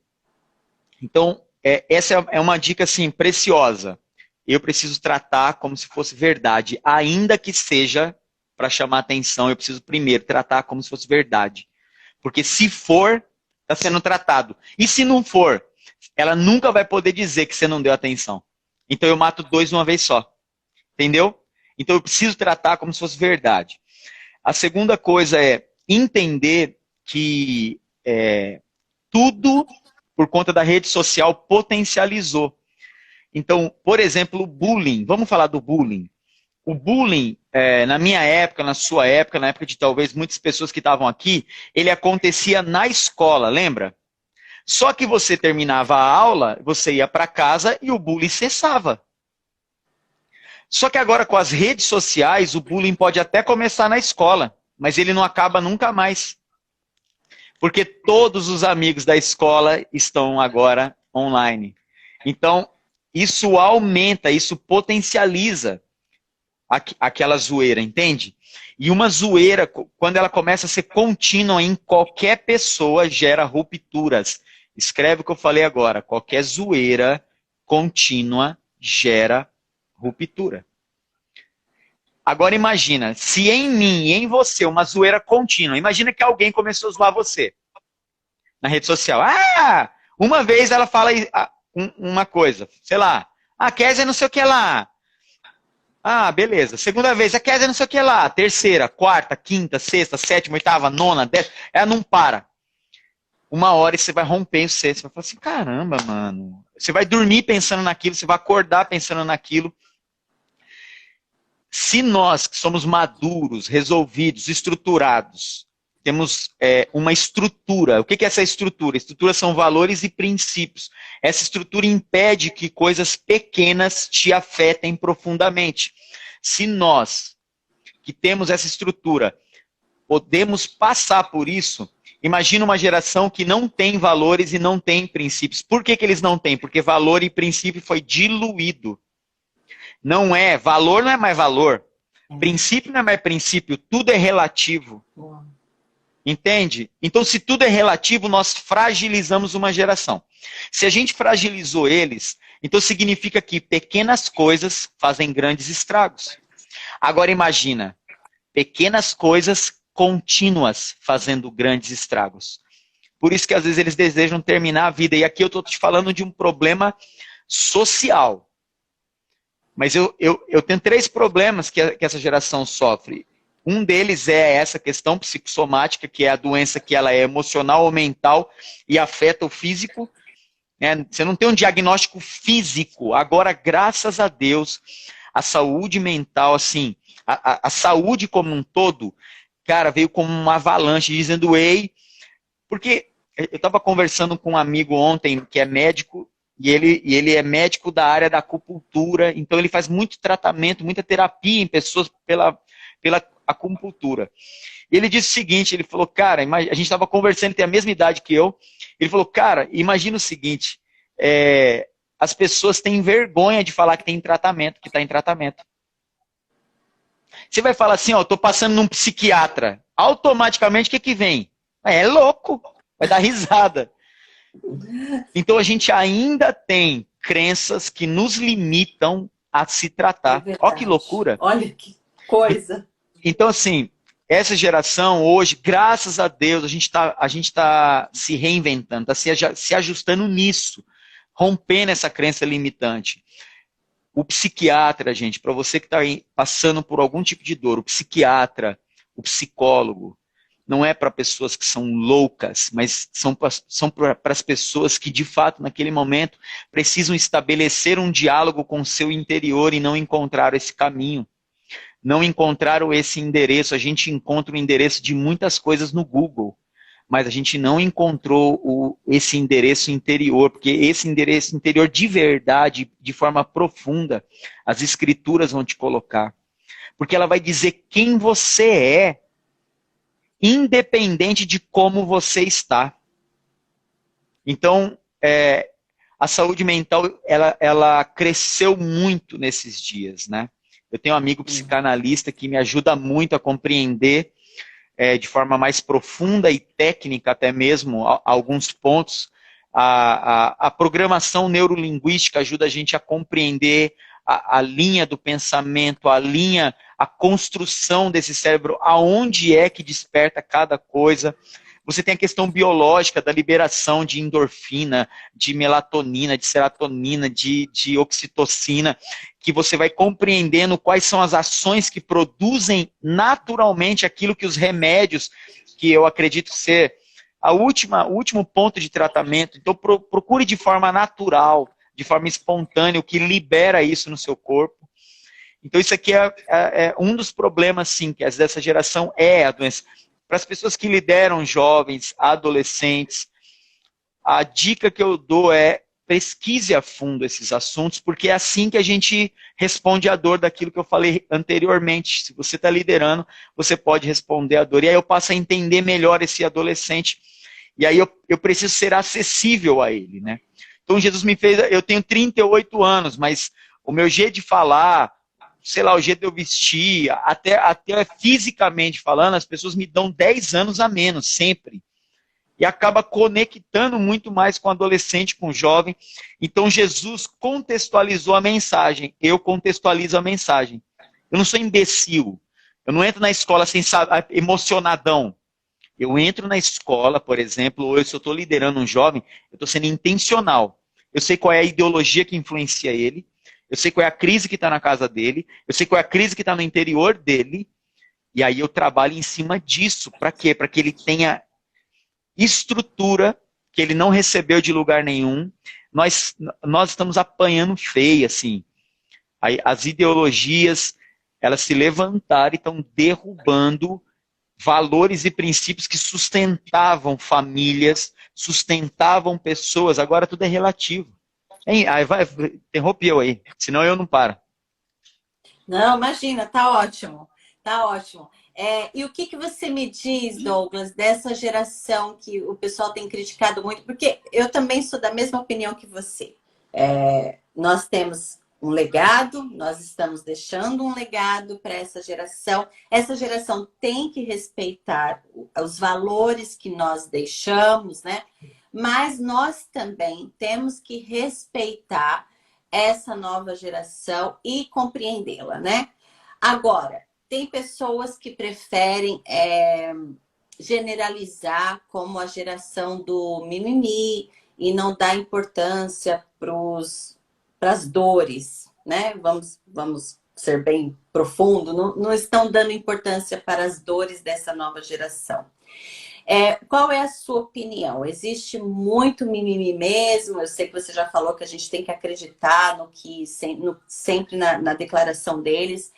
Então, essa é uma dica assim, preciosa. Eu preciso tratar como se fosse verdade, ainda que seja para chamar atenção, eu preciso primeiro tratar como se fosse verdade. Porque se for, está sendo tratado. E se não for, ela nunca vai poder dizer que você não deu atenção. Então eu mato dois de uma vez só. Entendeu? Então eu preciso tratar como se fosse verdade. A segunda coisa é entender que tudo, por conta da rede social, potencializou. Então, por exemplo, o bullying. Vamos falar do bullying. O bullying, na minha época, na sua época, na época de talvez muitas pessoas que estavam aqui, ele acontecia na escola, lembra? Só que você terminava a aula, você ia para casa e o bullying cessava. Só que agora com as redes sociais, o bullying pode até começar na escola, mas ele não acaba nunca mais. Porque todos os amigos da escola estão agora online. Então, isso aumenta, isso potencializa aquela zoeira, entende? E uma zoeira, quando ela começa a ser contínua em qualquer pessoa, gera rupturas. Escreve o que eu falei agora. Qualquer zoeira contínua gera ruptura. Agora imagina, se em mim e em você uma zoeira contínua, imagina que alguém começou a zoar você na rede social. Uma vez ela fala uma coisa, sei lá, Kézia não sei o que lá. Beleza. Segunda vez, a Kézia não sei o que lá. Terceira, quarta, quinta, sexta, sétima, oitava, nona, 10. Ela não para. Uma hora você vai romper você vai falar assim, caramba, mano. Você vai dormir pensando naquilo, você vai acordar pensando naquilo. Se nós, que somos maduros, resolvidos, estruturados, temos uma estrutura. O que é essa estrutura? Estrutura são valores e princípios. Essa estrutura impede que coisas pequenas te afetem profundamente. Se nós, que temos essa estrutura, podemos passar por isso, imagina uma geração que não tem valores e não tem princípios. Por que eles não têm? Porque valor e princípio foi diluído. Valor não é mais valor. Princípio não é mais princípio. Tudo é relativo. Entende? Então, se tudo é relativo, nós fragilizamos uma geração. Se a gente fragilizou eles, então significa que pequenas coisas fazem grandes estragos. Agora imagina, pequenas coisas contínuas fazendo grandes estragos. Por isso que às vezes eles desejam terminar a vida. E aqui eu estou te falando de um problema social. Mas eu tenho 3 problemas que essa geração sofre. Um deles é essa questão psicossomática, que é a doença que ela é emocional ou mental e afeta o físico. Você não tem um diagnóstico físico. Agora, graças a Deus, a saúde mental, assim, a saúde como um todo, cara, veio como uma avalanche, dizendo, porque eu estava conversando com um amigo ontem, que é médico, e ele é médico da área da acupuntura, então ele faz muito tratamento, muita terapia em pessoas pela acupuntura. Ele disse o seguinte, ele falou, cara, a gente estava conversando, ele tem a mesma idade que eu, ele falou, cara, imagina o seguinte, as pessoas têm vergonha de falar que tem tratamento, que está em tratamento. Você vai falar assim, eu estou passando num psiquiatra, automaticamente o que vem? É louco, vai dar risada. Então a gente ainda tem crenças que nos limitam a se tratar. Olha que loucura. Olha que coisa. Então assim, essa geração hoje, graças a Deus, a gente tá se reinventando, está se ajustando nisso, rompendo essa crença limitante. O psiquiatra, gente, para você que está passando por algum tipo de dor, o psiquiatra, o psicólogo, não é para pessoas que são loucas, mas são para as pessoas que, de fato, naquele momento, precisam estabelecer um diálogo com o seu interior e não encontraram esse caminho. Não encontraram esse endereço. A gente encontra o endereço de muitas coisas no Google, mas a gente não encontrou esse endereço interior, porque esse endereço interior de verdade, de forma profunda, as escrituras vão te colocar. Porque ela vai dizer quem você é. independente de como você está. Então, a saúde mental, ela cresceu muito nesses dias, né? Eu tenho um amigo psicanalista que me ajuda muito a compreender de forma mais profunda e técnica até mesmo alguns pontos. A programação neurolinguística ajuda a gente a compreender a linha do pensamento, a construção desse cérebro, aonde é que desperta cada coisa. Você tem a questão biológica da liberação de endorfina, de melatonina, de serotonina, de oxitocina, que você vai compreendendo quais são as ações que produzem naturalmente aquilo que os remédios, que eu acredito ser o último ponto de tratamento. Então procure de forma natural, de forma espontânea, o que libera isso no seu corpo. Então isso aqui é um dos problemas, sim, que dessa geração é a doença. Para as pessoas que lideram jovens, adolescentes, a dica que eu dou é pesquise a fundo esses assuntos, porque é assim que a gente responde à dor daquilo que eu falei anteriormente. Se você está liderando, você pode responder à dor. E aí eu passo a entender melhor esse adolescente. E aí eu preciso ser acessível a ele, né? Então Jesus me fez, eu tenho 38 anos, mas o meu jeito de falar, sei lá, o jeito de eu vestir, até fisicamente falando, as pessoas me dão 10 anos a menos, sempre. E acaba conectando muito mais com o adolescente, com o jovem. Então Jesus contextualizou a mensagem, eu contextualizo a mensagem. Eu não sou imbecil, eu não entro na escola sem saber, emocionadão. Eu entro na escola, por exemplo, ou se eu estou liderando um jovem, eu estou sendo intencional. Eu sei qual é a ideologia que influencia ele, eu sei qual é a crise que está na casa dele, eu sei qual é a crise que está no interior dele, e aí eu trabalho em cima disso. Para quê? Para que ele tenha estrutura que ele não recebeu de lugar nenhum. Nós estamos apanhando feio, assim. Aí, as ideologias, elas se levantaram e estão derrubando valores e princípios que sustentavam famílias, sustentavam pessoas. Agora tudo é relativo. Hein? Aí interrompe eu aí, senão eu não paro. Não, imagina, tá ótimo. Tá ótimo. E o que você me diz, Douglas, dessa geração que o pessoal tem criticado muito? Porque eu também sou da mesma opinião que você. Nós temos um legado, nós estamos deixando um legado para essa geração. Essa geração tem que respeitar os valores que nós deixamos, né? Mas nós também temos que respeitar essa nova geração e compreendê-la, né? Agora, tem pessoas que preferem generalizar como a geração do mimimi e não dar importância para as dores, né? Vamos ser bem profundo, não estão dando importância para as dores dessa nova geração. Qual é a sua opinião? Existe muito mimimi mesmo? Eu sei que você já falou que a gente tem que acreditar sempre na declaração deles,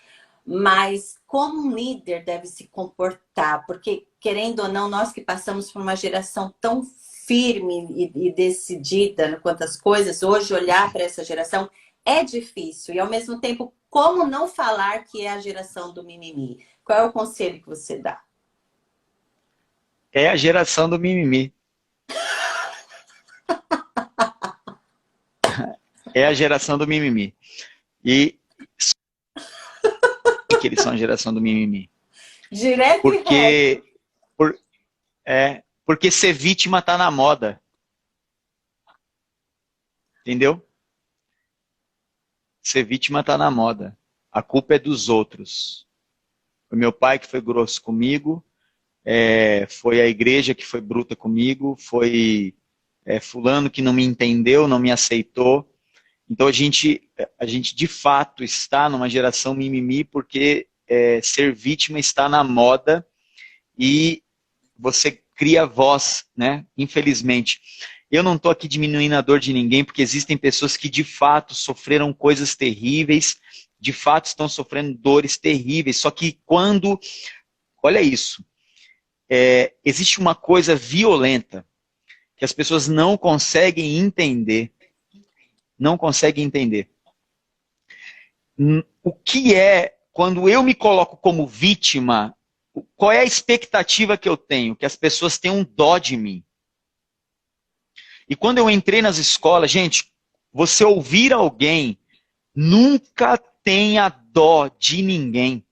mas como um líder deve se comportar? Porque, querendo ou não, nós que passamos por uma geração tão firme e decidida quanto às coisas, hoje olhar para essa geração é difícil. E, ao mesmo tempo, como não falar que é a geração do mimimi? Qual é o conselho que você dá? É a geração do mimimi. É a geração do mimimi. E que eles são a geração do mimimi. Direto e reto. Porque ser vítima tá na moda. Entendeu? Ser vítima tá na moda. A culpa é dos outros. Foi meu pai que foi grosso comigo, foi a igreja que foi bruta comigo, foi fulano que não me entendeu, não me aceitou. Então a gente de fato está numa geração mimimi porque ser vítima está na moda e você cria voz, né? Infelizmente. Eu não estou aqui diminuindo a dor de ninguém, porque existem pessoas que de fato sofreram coisas terríveis, de fato estão sofrendo dores terríveis, só que quando... Olha isso. Existe uma coisa violenta que as pessoas não conseguem entender. Não conseguem entender. O que é, quando eu me coloco como vítima, qual é a expectativa que eu tenho? Que as pessoas tenham dó de mim. E quando eu entrei nas escolas, gente, você ouvir alguém, nunca tenha dó de ninguém.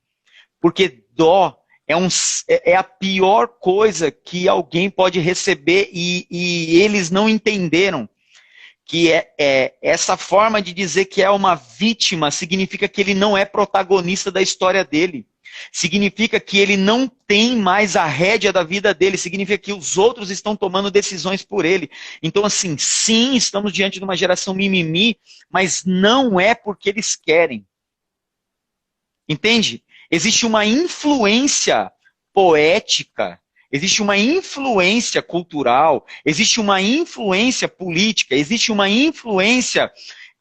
Porque dó é a pior coisa que alguém pode receber e eles não entenderam. Que essa forma de dizer que é uma vítima significa que ele não é protagonista da história dele. Significa que ele não tem mais a rédea da vida dele. Significa que os outros estão tomando decisões por ele. Então, assim, sim, estamos diante de uma geração mimimi, mas não é porque eles querem. Entende? Existe uma influência poética, existe uma influência cultural, existe uma influência política, existe uma influência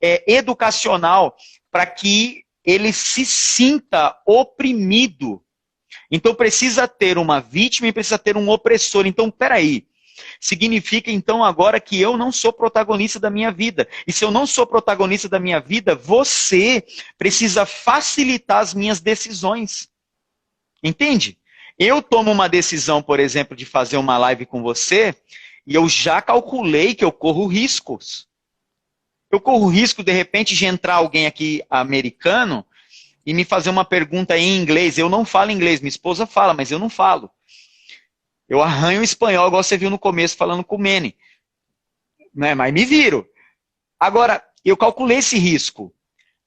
educacional para que ele se sinta oprimido. Então precisa ter uma vítima e precisa ter um opressor. Então, peraí. Significa então agora que eu não sou protagonista da minha vida. E se eu não sou protagonista da minha vida, você precisa facilitar as minhas decisões. Entende? Eu tomo uma decisão, por exemplo, de fazer uma live com você, e eu já calculei que eu corro riscos. Eu corro o risco, de repente, de entrar alguém aqui americano e me fazer uma pergunta em inglês. Eu não falo inglês, minha esposa fala, mas eu não falo. Eu arranho o espanhol, igual você viu no começo falando com o Manny. Né? Mas me viro. Agora, eu calculei esse risco.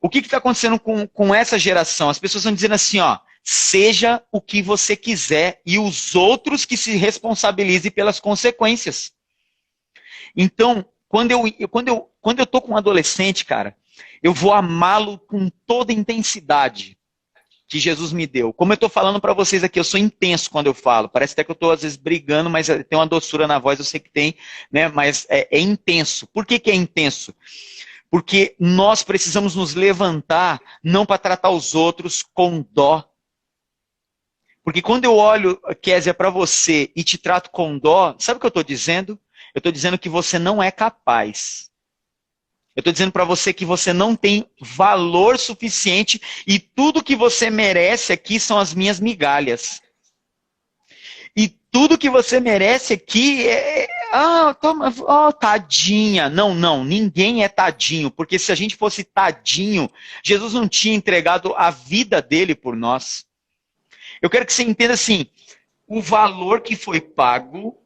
O que está acontecendo com essa geração? As pessoas estão dizendo assim, ó, seja o que você quiser e os outros que se responsabilizem pelas consequências. Então, quando eu tô com um adolescente, cara, eu vou amá-lo com toda a intensidade que Jesus me deu. Como eu estou falando para vocês aqui, eu sou intenso quando eu falo. Parece até que eu estou, às vezes, brigando, mas tem uma doçura na voz, eu sei que tem, né? Mas é intenso. Por que é intenso? Porque nós precisamos nos levantar, não para tratar os outros com dó. Porque quando eu olho, Kézia, para você e te trato com dó, sabe o que eu estou dizendo? Eu estou dizendo que você não é capaz. Eu estou dizendo para você que você não tem valor suficiente e tudo que você merece aqui são as minhas migalhas. E tudo que você merece aqui tadinha. Não, ninguém é tadinho, porque se a gente fosse tadinho, Jesus não tinha entregado a vida dele por nós. Eu quero que você entenda assim, o valor que foi pago,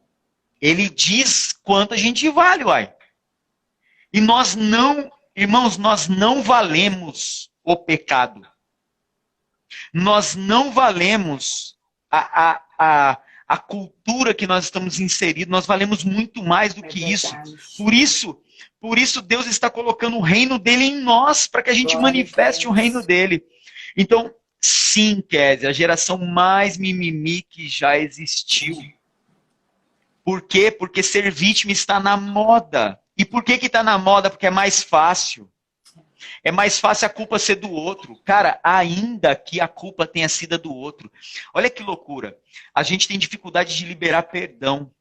ele diz quanto a gente vale, uai. E nós não, irmãos, nós não valemos o pecado. Nós não valemos a cultura que nós estamos inseridos. Nós valemos muito mais do que isso. Por isso Deus está colocando o reino dele em nós, para que a gente manifeste o reino dele. Então, sim, Kézia, a geração mais mimimi que já existiu. Por quê? Porque ser vítima está na moda. E por que está na moda? Porque é mais fácil. É mais fácil a culpa ser do outro. Cara, ainda que a culpa tenha sido do outro. Olha que loucura. A gente tem dificuldade de liberar perdão.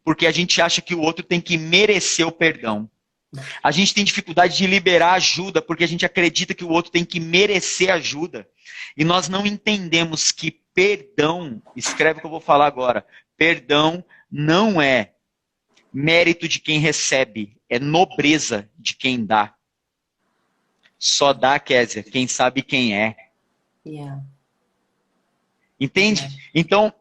Porque a gente acha que o outro tem que merecer o perdão. A gente tem dificuldade de liberar ajuda, porque a gente acredita que o outro tem que merecer ajuda. E nós não entendemos que perdão, escreve o que eu vou falar agora, perdão não é mérito de quem recebe, é nobreza de quem dá. Só dá, Kézia, quem sabe quem é. Yeah. Entende? Então,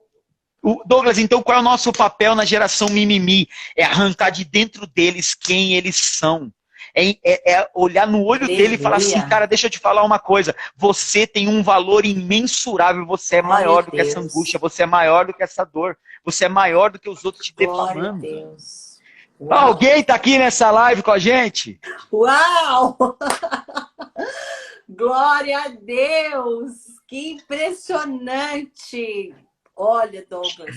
Douglas, então qual é o nosso papel na geração mimimi? É arrancar de dentro deles quem eles são. É olhar no olho dele e falar assim, cara, deixa eu te falar uma coisa. Você tem um valor imensurável, você é maior do que essa angústia, você é maior do que essa dor, você é maior do que os outros te defamando. Alguém tá aqui nessa live com a gente? Uau! Glória a Deus! Que impressionante! Olha, Douglas,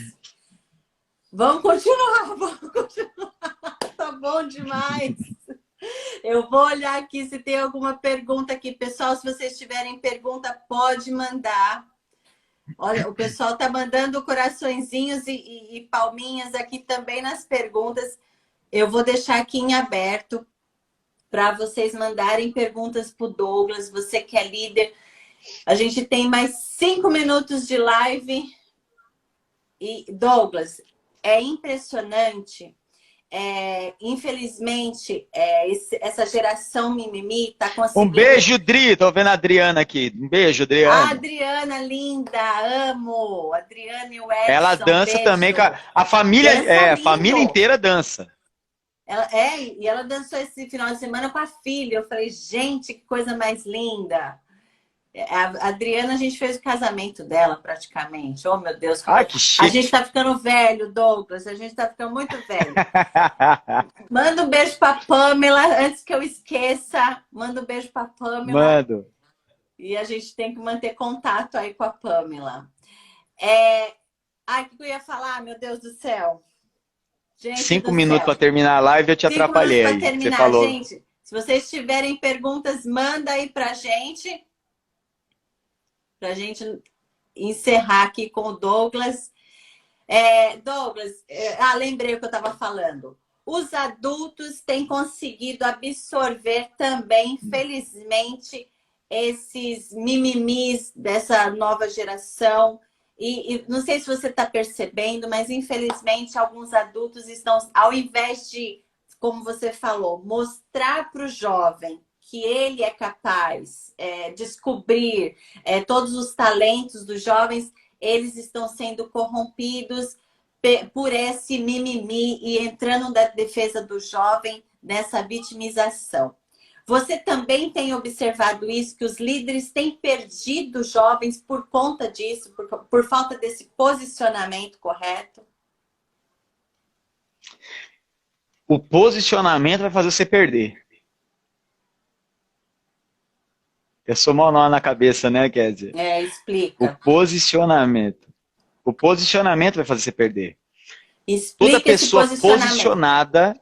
vamos continuar. Tá bom demais. Eu vou olhar aqui se tem alguma pergunta aqui. Pessoal, se vocês tiverem pergunta, pode mandar. Olha, o pessoal tá mandando coraçõezinhos e palminhas aqui também nas perguntas. Eu vou deixar aqui em aberto para vocês mandarem perguntas para o Douglas. Você que é líder, A gente tem mais 5 minutos de live. E, Douglas, é impressionante. Infelizmente, essa geração mimimi está Um conseguindo. beijo, Dri. Tô vendo a Adriana aqui. Um beijo, A Adriane. Adriana, linda, amo. Adriana e o Ela Edson, dança também. beijo. A família, Dança a família lindo. inteira dança. E ela dançou esse final de semana com a filha. Eu falei, gente, que coisa mais linda. A Adriana, a gente fez o casamento dela praticamente. Oh, meu Deus, Ai, que a gente chique. tá ficando velho, Douglas. A gente tá ficando muito velho. Manda um beijo pra Pamela, antes que eu esqueça. Manda um beijo pra Pamela. Mando. E a gente tem que manter contato aí com a Pamela. Ai, o que eu ia falar, meu Deus do céu? Gente 5 do minutos céu. para terminar a live, eu te 5 minutos atrapalhei para aí. Você terminar, falou. gente. Se vocês tiverem perguntas, manda aí pra gente encerrar aqui com o Douglas. Douglas, lembrei o que eu estava falando. Os adultos têm conseguido absorver também, felizmente, esses mimimis dessa nova geração. E não sei se você está percebendo, mas infelizmente alguns adultos estão, ao invés de, como você falou, mostrar para o jovem que ele é capaz de descobrir todos os talentos dos jovens, eles estão sendo corrompidos por esse mimimi e entrando na defesa do jovem nessa vitimização. Você também tem observado isso, que os líderes têm perdido jovens por conta disso, por falta desse posicionamento correto? O posicionamento vai fazer você perder. Eu sou mau nó na cabeça, né, Kézia? Explica. O posicionamento. O posicionamento vai fazer você perder. Explica toda pessoa esse posicionamento. Posicionada.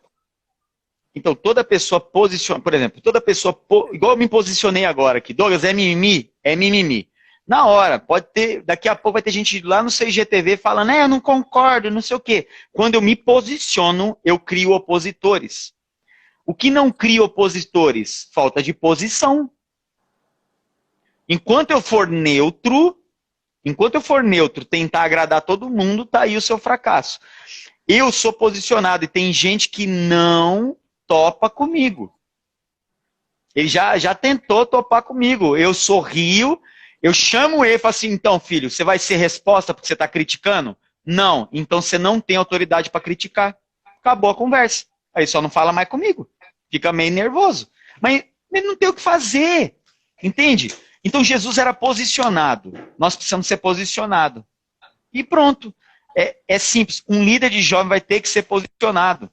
Então, toda pessoa posiciona, por exemplo, toda pessoa, igual eu me posicionei agora aqui, Douglas, é mimimi? É mimimi. Na hora, pode ter, daqui a pouco vai ter gente lá no CGTV falando, eu não concordo, não sei o quê. Quando eu me posiciono, eu crio opositores. O que não cria opositores? Falta de posição. Enquanto eu for neutro, tentar agradar todo mundo, tá aí o seu fracasso. Eu sou posicionado e tem gente que não topa comigo. Ele já tentou topar comigo. Eu sorrio, eu chamo ele e falo assim, então, filho, você vai ser resposta porque você está criticando? Não, então você não tem autoridade para criticar. Acabou a conversa. Aí só não fala mais comigo. Fica meio nervoso. Mas ele não tem o que fazer. Entende? Então Jesus era posicionado. Nós precisamos ser posicionado. E pronto. É simples. Um líder de jovem vai ter que ser posicionado.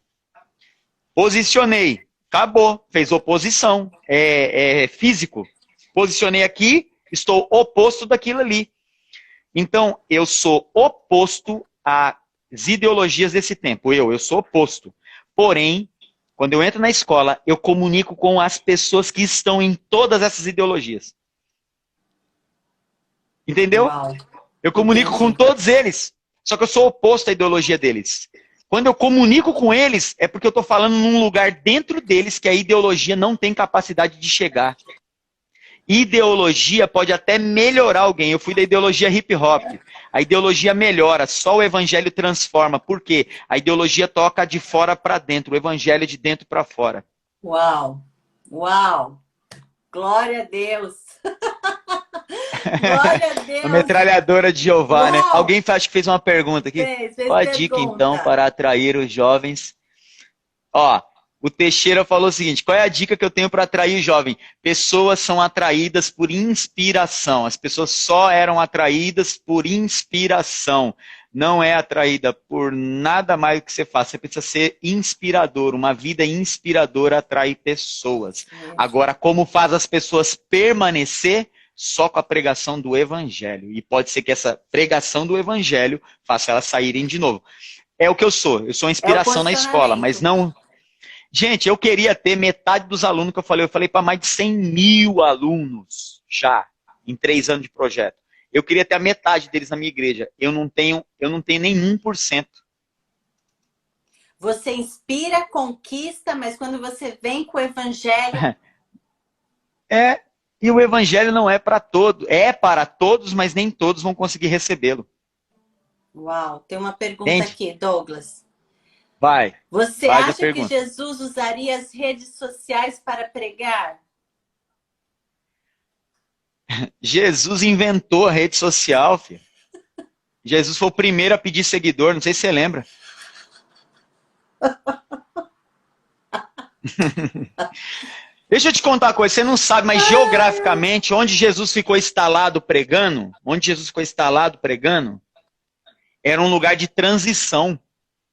Posicionei. Acabou. Fez oposição. É físico. Posicionei aqui, estou oposto daquilo ali. Então, eu sou oposto às ideologias desse tempo. Eu sou oposto. Porém, quando eu entro na escola, eu comunico com as pessoas que estão em todas essas ideologias. Entendeu? Uau. Eu comunico com todos eles. Só que eu sou oposto à ideologia deles. Quando eu comunico com eles, é porque eu estou falando num lugar dentro deles que a ideologia não tem capacidade de chegar. Ideologia pode até melhorar alguém. Eu fui da ideologia hip hop. A ideologia melhora, só o evangelho transforma. Por quê? A ideologia toca de fora para dentro, o evangelho é de dentro para fora. Uau! Uau! Glória a Deus! Glória a Deus! A metralhadora de Jeová, né? Alguém acho que fez uma pergunta aqui. Fez Qual a dica, então, para atrair os jovens? Ó, o Teixeira falou o seguinte, qual é a dica que eu tenho para atrair o jovem? Pessoas são atraídas por inspiração. As pessoas só eram atraídas por inspiração. Não é atraída por nada mais do que você faz. Você precisa ser inspirador. Uma vida inspiradora atrai pessoas. Agora, como faz as pessoas permanecer? Só com a pregação do evangelho. E pode ser que essa pregação do evangelho faça elas saírem de novo. É o que eu sou. Eu sou inspiração na escola, mas não... Gente, eu queria ter metade dos alunos que eu falei para mais de 100 mil alunos já, em 3 anos de projeto. Eu queria ter a metade deles na minha igreja. Eu não tenho nem 1%. Você inspira, conquista, mas quando você vem com o evangelho... E o evangelho não é para todos. É para todos, mas nem todos vão conseguir recebê-lo. Uau, tem uma pergunta Entende? aqui, Douglas. Vai. Você Faz a acha que pergunta. Jesus usaria as redes sociais para pregar? Jesus inventou a rede social, filho. Jesus foi o primeiro a pedir seguidor, não sei se você lembra. Deixa eu te contar uma coisa, você não sabe, mas geograficamente, onde Jesus ficou instalado pregando, era um lugar de transição.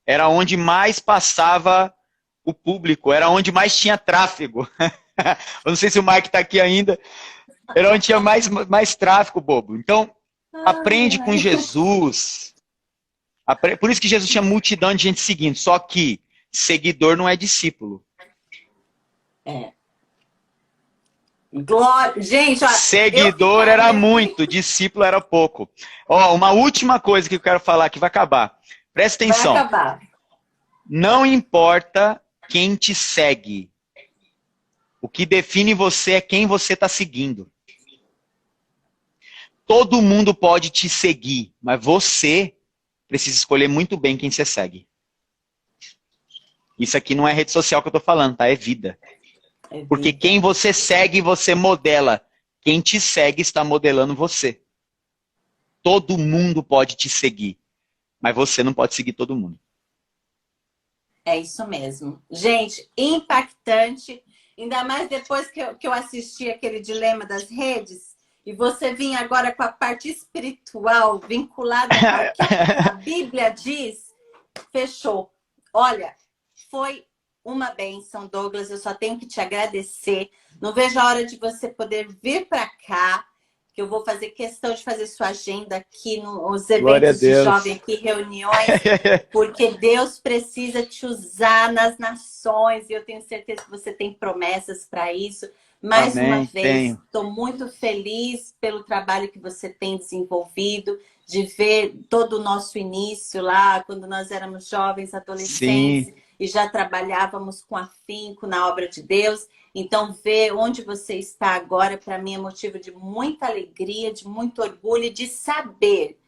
Era onde mais passava o público, era onde mais tinha tráfego. Eu não sei se o Mike está aqui ainda. Era onde tinha mais tráfego, bobo. Então, aprende com Jesus. Por isso que Jesus tinha multidão de gente seguindo. Só que seguidor não é discípulo. É. Glória. Gente, ó, seguidor era muito, discípulo era pouco. Ó, uma última coisa que eu quero falar que vai acabar. Presta atenção. Vai acabar. Não importa quem te segue. O que define você é quem você está seguindo. Todo mundo pode te seguir, mas você precisa escolher muito bem quem você segue. Isso aqui não é rede social que eu estou falando, tá? É vida. Porque quem você segue, você modela. Quem te segue está modelando você. Todo mundo pode te seguir, mas você não pode seguir todo mundo. É isso mesmo. Gente, impactante. Ainda mais depois que eu assisti aquele dilema das redes. E você vinha agora com a parte espiritual vinculada ao que a Bíblia diz. Fechou. Olha, foi uma bênção, Douglas. Eu só tenho que te agradecer. Não vejo a hora de você poder vir para cá, que eu vou fazer questão de fazer sua agenda aqui nos eventos de jovem, aqui, reuniões, porque Deus precisa te usar nas nações e eu tenho certeza que você tem promessas para isso. Mais Amém, uma vez, estou muito feliz pelo trabalho que você tem desenvolvido, de ver todo o nosso início lá, quando nós éramos jovens, adolescentes, Sim. E já trabalhávamos com afinco na obra de Deus. Então, ver onde você está agora, para mim, é motivo de muita alegria, de muito orgulho, de saber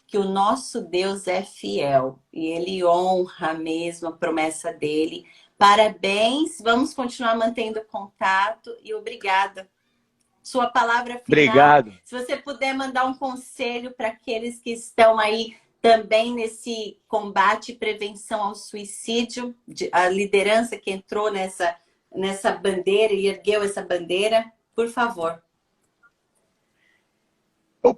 que o nosso Deus é fiel e Ele honra mesmo a promessa dEle. Parabéns, vamos continuar mantendo contato e obrigada. Sua palavra final. Obrigado. Se você puder mandar um conselho para aqueles que estão aí também nesse combate e prevenção ao suicídio, a liderança que entrou nessa bandeira e ergueu essa bandeira, por favor.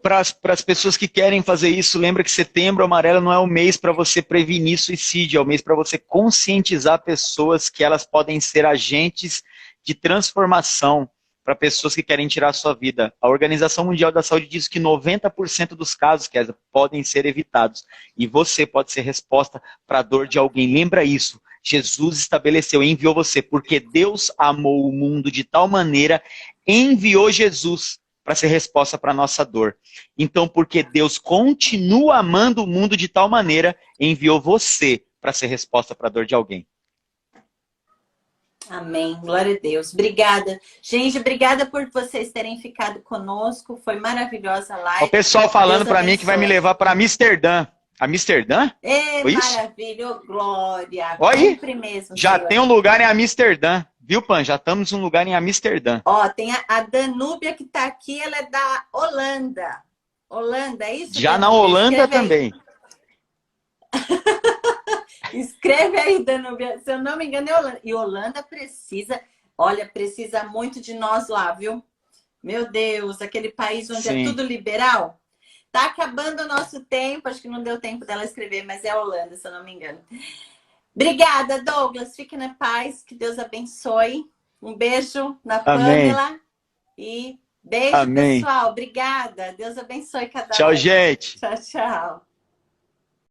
Para as pessoas que querem fazer isso, lembra que Setembro Amarelo não é o mês para você prevenir suicídio, é o mês para você conscientizar pessoas que elas podem ser agentes de transformação para pessoas que querem tirar a sua vida. A Organização Mundial da Saúde diz que 90% dos casos, Kézia, podem ser evitados. E você pode ser resposta para a dor de alguém. Lembra isso. Jesus estabeleceu, enviou você, porque Deus amou o mundo de tal maneira, enviou Jesus para ser resposta para a nossa dor. Então, porque Deus continua amando o mundo de tal maneira, enviou você para ser resposta para a dor de alguém. Amém. Glória a Deus. Obrigada. Gente, obrigada por vocês terem ficado conosco. Foi maravilhosa a live. O pessoal falando para mim que vai me levar para Amsterdã. Amsterdã? Foi maravilha, isso? Glória. Olha aí. Mesmo, já Senhor. Tem um lugar em Amsterdã. Viu, Pan? Já estamos em um lugar em Amsterdã. Ó, tem a Danúbia que está aqui, ela é da Holanda. Holanda, é isso? Já Danúbia? na Holanda Escreve também. Escreve aí, Danúbia. Se eu não me engano, é Holanda. E Holanda precisa, olha, precisa muito de nós lá, viu? Meu Deus, aquele país onde Sim. é tudo liberal. Tá acabando o nosso tempo, acho que não deu tempo dela escrever, mas é Holanda, se eu não me engano. Obrigada, Douglas. Fique na paz, que Deus abençoe. Um beijo na Pamela. E beijo, Amém. pessoal. Obrigada. Deus abençoe cada um. Tchau, gente. Tchau, tchau.